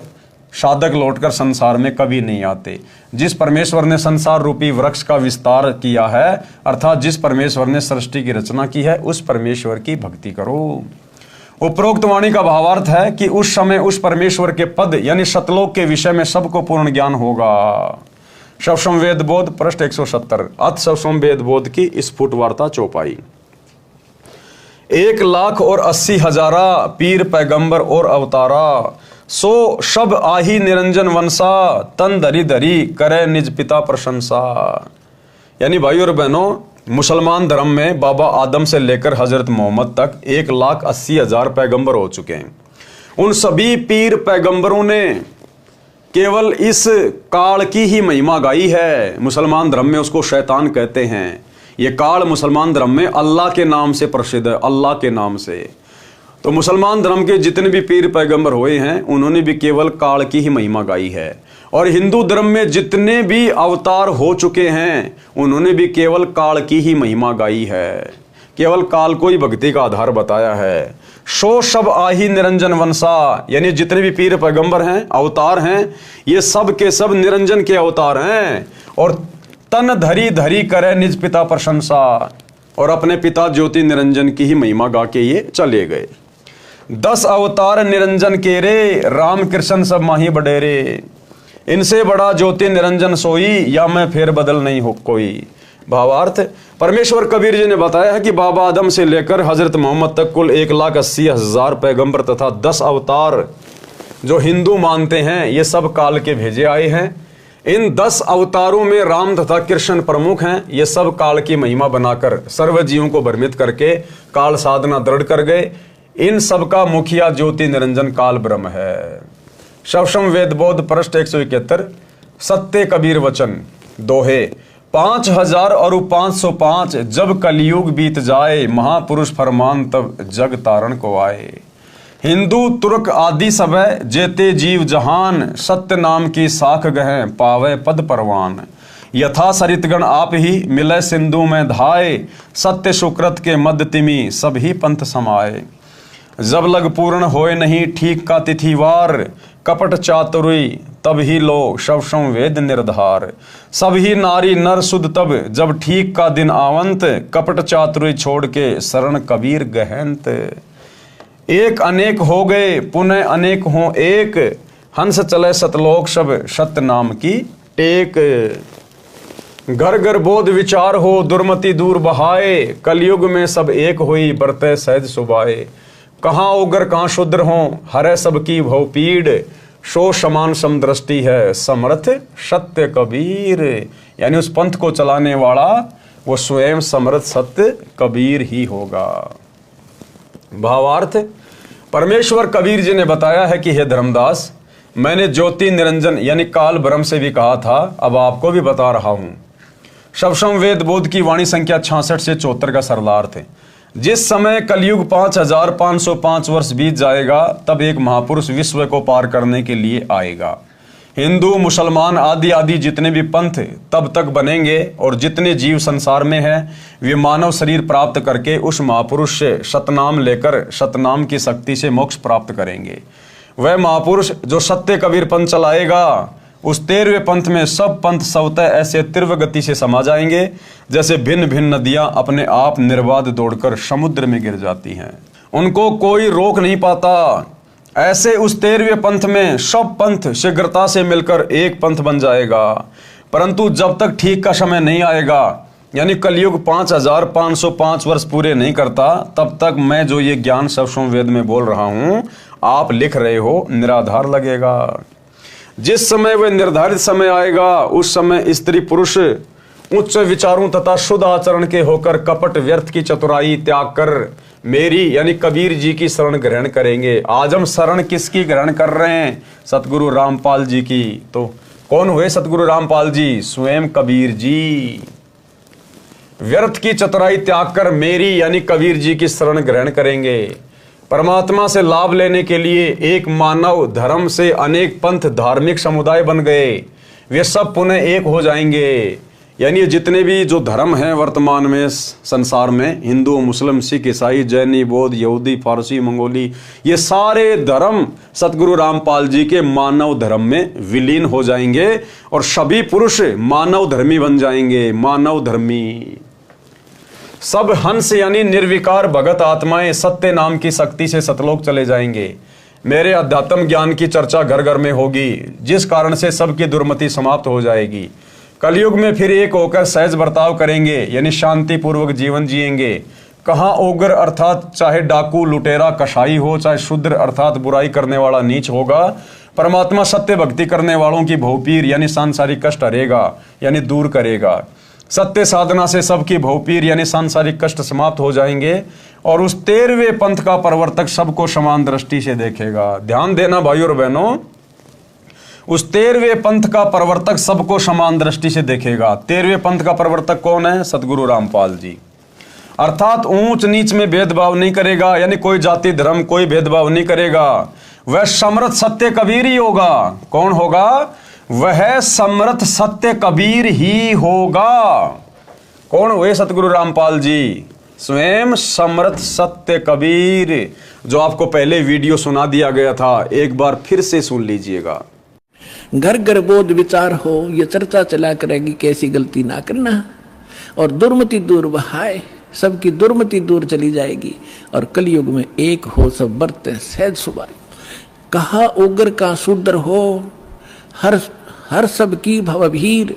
साधक लौटकर संसार में कभी नहीं आते। जिस परमेश्वर ने संसार रूपी वृक्ष का विस्तार किया है अर्थात जिस परमेश्वर ने सृष्टि की रचना की है उस परमेश्वर की भक्ति करो। उपरोक्त वाणी का भावार्थ है कि उस समय उस परमेश्वर के पद यानी सतलोक के विषय में सबको पूर्ण ज्ञान होगा। शवसम वेद बोध पृष्ठ 170। अथ शवसम वेद बोध की स्फुट वार्ता चौपाई। 1,80,000 पीर पैगंबर और अवतारा, सो सब आही निरंजन वंशा, तन धरी धरी करे निज पिता प्रशंसा। यानी भाई और बहनों, मुसलमान धर्म में बाबा आदम से लेकर हजरत मोहम्मद तक 1,80,000 पैगंबर हो चुके हैं। उन सभी पीर पैगंबरों ने केवल इस काल की ही महिमा गाई है। मुसलमान धर्म में उसको शैतान कहते हैं। ये काल मुसलमान धर्म में अल्लाह के नाम से प्रसिद्ध है, अल्लाह के नाम से। तो मुसलमान धर्म के जितने भी पीर पैगंबर हुए हैं उन्होंने भी केवल काल की ही महिमा गाई है। और हिंदू धर्म में जितने भी अवतार हो चुके हैं उन्होंने भी केवल काल की ही महिमा गाई है, केवल काल को ही भक्ति का आधार बताया है। सो सब आही निरंजन वंशा, यानी जितने भी पीर पैगंबर हैं अवतार हैं ये सब के सब निरंजन के अवतार हैं। और तन धरी धरी करे निज पिता प्रशंसा, और अपने पिता ज्योति निरंजन की ही महिमा गा के ये चले गए। 10 अवतार निरंजन के रे, राम कृष्ण सब माही बडेरे। इनसे बड़ा ज्योति निरंजन सोई, या मैं फेर बदल नहीं हो कोई। भावार्थ, परमेश्वर कबीर जी ने बताया है कि बाबा आदम से लेकर हजरत मोहम्मद तक कुल 1,80,000 पैगंबर तथा 10 अवतार जो हिंदू मानते हैं ये सब काल के भेजे आए हैं। इन 10 अवतारों में राम तथा कृष्ण प्रमुख हैं। ये सब काल की महिमा बनाकर सर्व जीवों को भ्रमित करके काल साधना दृढ़ कर गए। इन सब का मुखिया ज्योति निरंजन काल ब्रह्म है। शवसम वेद बोध पृष्ठ 171। सत्य कबीर वचन दोहे। 5,000 और 505 जब कलयुग बीत जाए, महापुरुष फरमान तब जग तारण को आए। हिंदू तुर्क आदि सब जेते जीव जहान, सत्य नाम की साख गहे पावे पद परवान। यथा सरितगण आप ही मिले सिंधु में धाए, सत्य सुकृत के मध्य तिमी सब ही पंथ समाए। जब लग पूर्ण होए नहीं ठीक का तिथिवार, कपट चातुरी तब ही लो शव संवेद निर्धार। सब ही नारी नर सुध तब जब ठीक का दिन आवंत, कपट चातुरी छोड़ के शरण कबीर गहंत। एक अनेक हो गए पुनः अनेक हों एक, हंस चले सतलोक सब सत्य नाम की टेक। घर घर बोध विचार हो दुर्मति दूर बहाए, कलयुग में सब एक हुई बरते सहज सुबाए। कहाँ उगर कहाँ शूद्र हों हरे सबकी भव पीड़, शो समान समदृष्टि है समर्थ सत्य कबीर। यानी उस पंथ को चलाने वाला वो स्वयं समर्थ सत्य कबीर ही होगा। भावार्थ, परमेश्वर कबीर जी ने बताया है कि हे धर्मदास, मैंने ज्योति निरंजन यानी काल ब्रह्म से भी कहा था, अब आपको भी बता रहा हूं। शवसम वेद बोध की वाणी संख्या 66 से 74 का सरलार्थ है। जिस समय कलयुग 5505 वर्ष बीत जाएगा, तब एक महापुरुष विश्व को पार करने के लिए आएगा। हिंदू मुसलमान आदि आदि जितने भी पंथ तब तक बनेंगे, और जितने जीव संसार में हैं वे मानव शरीर प्राप्त करके उस महापुरुष से सतनाम लेकर सतनाम की शक्ति से मोक्ष प्राप्त करेंगे। वह महापुरुष जो सत्य कबीर पंथ चलाएगा, उस 13वें पंथ में सब पंथ स्वतः ऐसे तीव्र गति से समा जाएंगे जैसे भिन्न भिन्न नदियां अपने आप निर्बाध दौड़कर समुद्र में गिर जाती हैं, उनको कोई रोक नहीं पाता। ऐसे उस 13वें पंथ में सब पंथ शीघ्रता से मिलकर एक पंथ बन जाएगा। परंतु जब तक ठीक का समय नहीं आएगा, यानी कलयुग 5505 वर्ष पूरे नहीं करता, तब तक मैं जो ये ज्ञान शवसम वेद में बोल रहा हूं, आप लिख रहे हो, निराधार लगेगा। जिस समय वह निर्धारित समय आएगा, उस समय स्त्री पुरुष उच्च विचारों तथा शुद्ध आचरण के होकर कपट व्यर्थ की चतुराई त्याग कर मेरी यानी कबीर जी की शरण ग्रहण करेंगे। आज हम शरण किसकी ग्रहण कर रहे हैं? सतगुरु रामपाल जी की। तो कौन हुए सतगुरु रामपाल जी? स्वयं कबीर जी। व्यर्थ की चतुराई त्याग कर मेरी यानी कबीर जी की शरण ग्रहण करेंगे। परमात्मा से लाभ लेने के लिए एक मानव धर्म से अनेक पंथ धार्मिक समुदाय बन गए, वे सब पुनः एक हो जाएंगे। यानी जितने भी जो धर्म हैं वर्तमान में संसार में, हिंदू मुस्लिम सिख ईसाई जैनी बौद्ध यहूदी फारसी मंगोली, ये सारे धर्म सतगुरु रामपाल जी के मानव धर्म में विलीन हो जाएंगे और सभी पुरुष मानव धर्मी बन जाएंगे। मानव धर्मी सब हंस यानी निर्विकार भगत आत्माएं सत्य नाम की शक्ति से सतलोक चले जाएंगे। मेरे अध्यात्म ज्ञान की चर्चा घर घर में होगी, जिस कारण से सबकी दुर्मति समाप्त हो जाएगी। कलयुग में फिर एक होकर सहज बर्ताव करेंगे, यानी शांति पूर्वक जीवन जिएंगे। कहाँ ओगर अर्थात चाहे डाकू लुटेरा कसाई हो, चाहे शूद्र अर्थात बुराई करने वाला नीच होगा, परमात्मा सत्य भक्ति करने वालों की भवपीर यानी सांसारिक कष्ट हरेगा यानी दूर करेगा। सत्य साधना से सबकी भवपीर यानी सांसारिक कष्ट समाप्त हो जाएंगे और उस 13वें पंथ का प्रवर्तक सबको समान दृष्टि से देखेगा। ध्यान देना भाइयों और बहनों, उस 13वें पंथ का प्रवर्तक सबको समान दृष्टि से देखेगा। 13वें पंथ का प्रवर्तक कौन है? सतगुरु रामपाल जी। अर्थात ऊंच नीच में भेदभाव नहीं करेगा, यानी कोई जाति धर्म कोई भेदभाव नहीं करेगा। वह समर्थ सत्य कबीर ही होगा। कौन होगा? वह समर्थ सत्य कबीर ही होगा। कौन हुए सतगुरु रामपाल जी? स्वयं समर्थ सत्य कबीर, जो आपको पहले वीडियो सुना दिया गया था, एक बार फिर से सुन लीजिएगा। घर घर बोध विचार हो, ये चर्चा चला करेगी कैसी गलती ना करना, और दुर्मति दूर बहाए, सबकी दुर्मति दूर चली जाएगी और कलयुग में एक हो सब बरते सहज सुबाई। कहा उग्र का शूद्र हो, हर सब की भवभीर।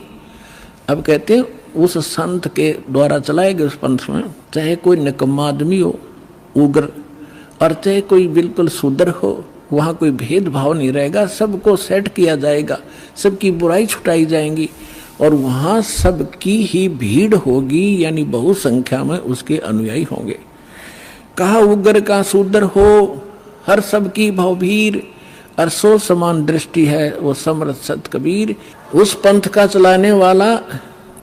अब कहते हैं उस संत के द्वारा चलाए गए उस पंथ में चाहे कोई निकम्मा आदमी हो उग्र, और चाहे कोई बिल्कुल शूद्र हो, वहाँ कोई भेदभाव नहीं रहेगा, सबको सेट किया जाएगा, सबकी बुराई छुटाई जाएंगी और वहाँ सबकी ही भीड़ होगी, यानी बहु संख्या में उसके अनुयायी होंगे। कहा उग्र का शूद्र हो, हर सबकी भवभीर, और सो समान दृष्टि है वो समर्थ सत कबीर। उस पंथ का चलाने वाला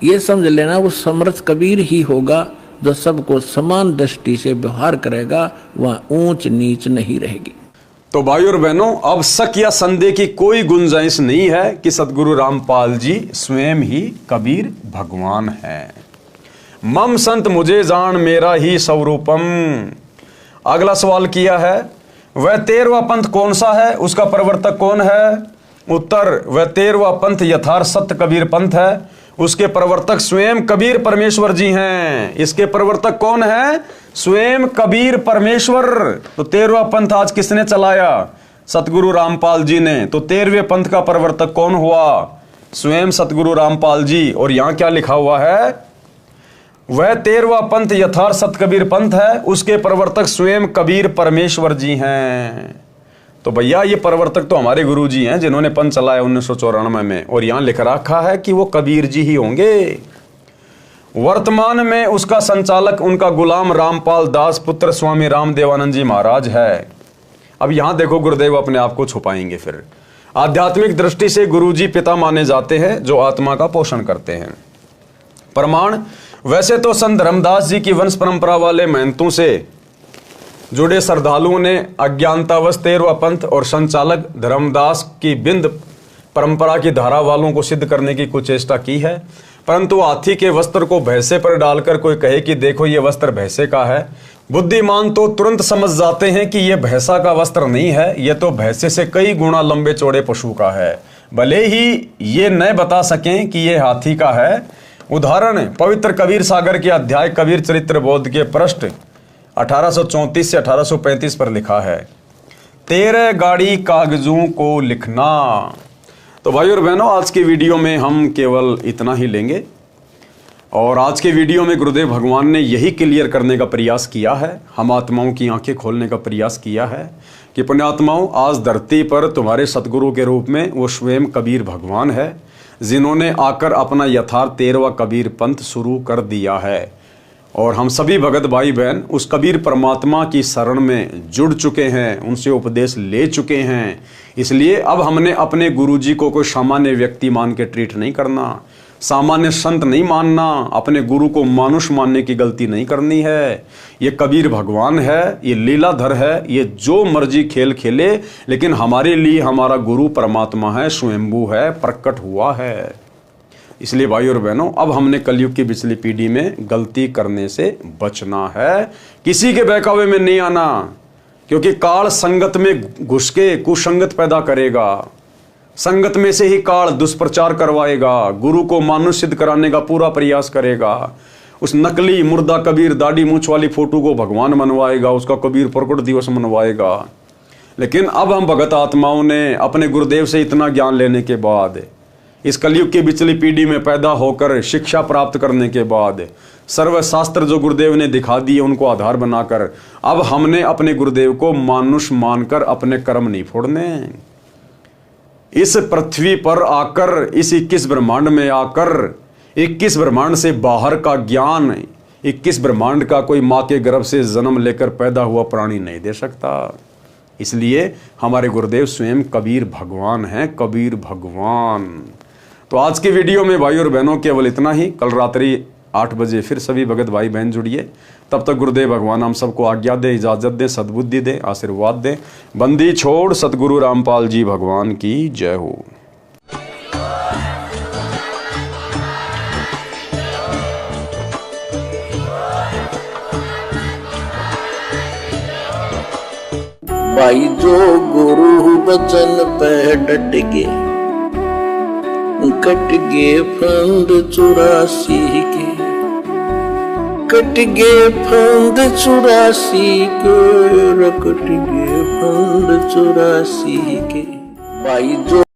ये समझ लेना वो समर्थ कबीर ही होगा, जो सबको समान दृष्टि से व्यवहार करेगा, वहाँ ऊंच नीच नहीं रहेगी। तो भाइयों और बहनों, अब शक या संदेह की कोई गुंजाइश नहीं है कि सतगुरु रामपाल जी स्वयं ही कबीर भगवान हैं। मम संत मुझे जान मेरा ही स्वरूपम, अगला सवाल किया है, वह 13वां पंथ कौन सा है, उसका प्रवर्तक कौन है? उत्तर, वह 13वां पंथ यथार्थ सत्य कबीर पंथ है, उसके प्रवर्तक स्वयं कबीर परमेश्वर जी हैं। इसके प्रवर्तक कौन है? स्वयं कबीर परमेश्वर। तो 13वां पंथ आज किसने चलाया? सतगुरु रामपाल जी ने। तो 13वें पंथ का प्रवर्तक कौन हुआ? स्वयं सतगुरु रामपाल जी। और यहां क्या लिखा हुआ है? वह 13वां पंथ यथार्थ सत्य कबीर पंथ है, उसके प्रवर्तक स्वयं कबीर परमेश्वर जी हैं। तो भैया ये प्रवर्तक तो हमारे गुरु जी हैं जिन्होंने पंथ चलाया 1994 में, और यहां लिख रखा है कि वो कबीर जी ही होंगे। वर्तमान में उसका संचालक उनका गुलाम रामपाल दास पुत्र स्वामी रामदेवानंद जी महाराज है। अब यहां देखो गुरुदेव अपने आप को छुपाएंगे। फिर आध्यात्मिक दृष्टि से गुरुजी पिता माने जाते हैं जो आत्मा का पोषण करते हैं। प्रमाण, वैसे तो संत धर्मदास जी की वंश परंपरा वाले महंतों से जुड़े श्रद्धालुओं ने अज्ञानतावश 13वां पंथ और संचालक धर्मदास की बिंद परंपरा की धारा वालों को सिद्ध करने की कुछ चेष्टा की है, परंतु हाथी के वस्त्र को भैंसे पर डालकर कोई कहे कि देखो ये वस्त्र भैंसे का है, बुद्धिमान तो तुरंत समझ जाते हैं कि यह भैंसा का वस्त्र नहीं है, यह तो भैंसे से कई गुना लंबे चौड़े पशु का है, भले ही ये न बता सकें कि यह हाथी का है। उदाहरण, पवित्र कबीर सागर के अध्याय कबीर चरित्र बोध के पृष्ठ 1834 से 1835 पर लिखा है, 13 गाड़ी कागजों को लिखना। तो भाई और बहनों, आज के वीडियो में हम केवल इतना ही लेंगे, और आज के वीडियो में गुरुदेव भगवान ने यही क्लियर करने का प्रयास किया है, हम आत्माओं की आंखें खोलने का प्रयास किया है कि पुण्यात्माओं, आज धरती पर तुम्हारे सतगुरु के रूप में वो स्वयं कबीर भगवान है, जिन्होंने आकर अपना यथार्थ 13वां कबीर पंथ शुरू कर दिया है। और हम सभी भगत भाई बहन उस कबीर परमात्मा की शरण में जुड़ चुके हैं, उनसे उपदेश ले चुके हैं। इसलिए अब हमने अपने गुरुजी को कोई सामान्य व्यक्ति मान के ट्रीट नहीं करना, सामान्य संत नहीं मानना, अपने गुरु को मानुष मानने की गलती नहीं करनी है। ये कबीर भगवान है, ये लीलाधर है, ये जो मर्जी खेल खेले, लेकिन हमारे लिए हमारा गुरु परमात्मा है, स्वयंभू है, प्रकट हुआ है। इसलिए भाई और बहनों, अब हमने कलयुग की पिछली पीढ़ी में गलती करने से बचना है, किसी के बहकावे में नहीं आना, क्योंकि काल संगत में घुस के कुसंगत पैदा करेगा, संगत में से ही काल दुष्प्रचार करवाएगा, गुरु को मानुष सिद्ध कराने का पूरा प्रयास करेगा, उस नकली मुर्दा कबीर दाढ़ी मूंछ वाली फोटो को भगवान मनवाएगा, उसका कबीर प्रकट दिवस मनवाएगा। लेकिन अब हम भगत आत्माओं ने अपने गुरुदेव से इतना ज्ञान लेने के बाद, इस कलयुग की पिछली पीढ़ी में पैदा होकर शिक्षा प्राप्त करने के बाद, सर्वशास्त्र जो गुरुदेव ने दिखा दिए उनको आधार बनाकर, अब हमने अपने गुरुदेव को मानुष मानकर अपने कर्म नहीं फोड़ने। इस पृथ्वी पर आकर, इस 21 ब्रह्मांड में आकर, 21 ब्रह्मांड से बाहर का ज्ञान 21 ब्रह्मांड का कोई माँ के गर्भ से जन्म लेकर पैदा हुआ प्राणी नहीं दे सकता। इसलिए हमारे गुरुदेव स्वयं कबीर भगवान हैं, कबीर भगवान। तो आज के वीडियो में भाई और बहनों केवल इतना ही। कल रात्रि 8 बजे फिर सभी भगत भाई बहन जुड़िए। तब तक गुरुदेव भगवान हम सबको आज्ञा दे, इजाजत दे, सद्बुद्धि दे, आशीर्वाद दे। बंदी छोड़ सतगुरु रामपाल जी भगवान की जय हो। भाई जो गुरु बचन पे डट गे, कट गे फंद 84 के, कट गे फंद 84 के, कट गे फंद 84 के। भाई जो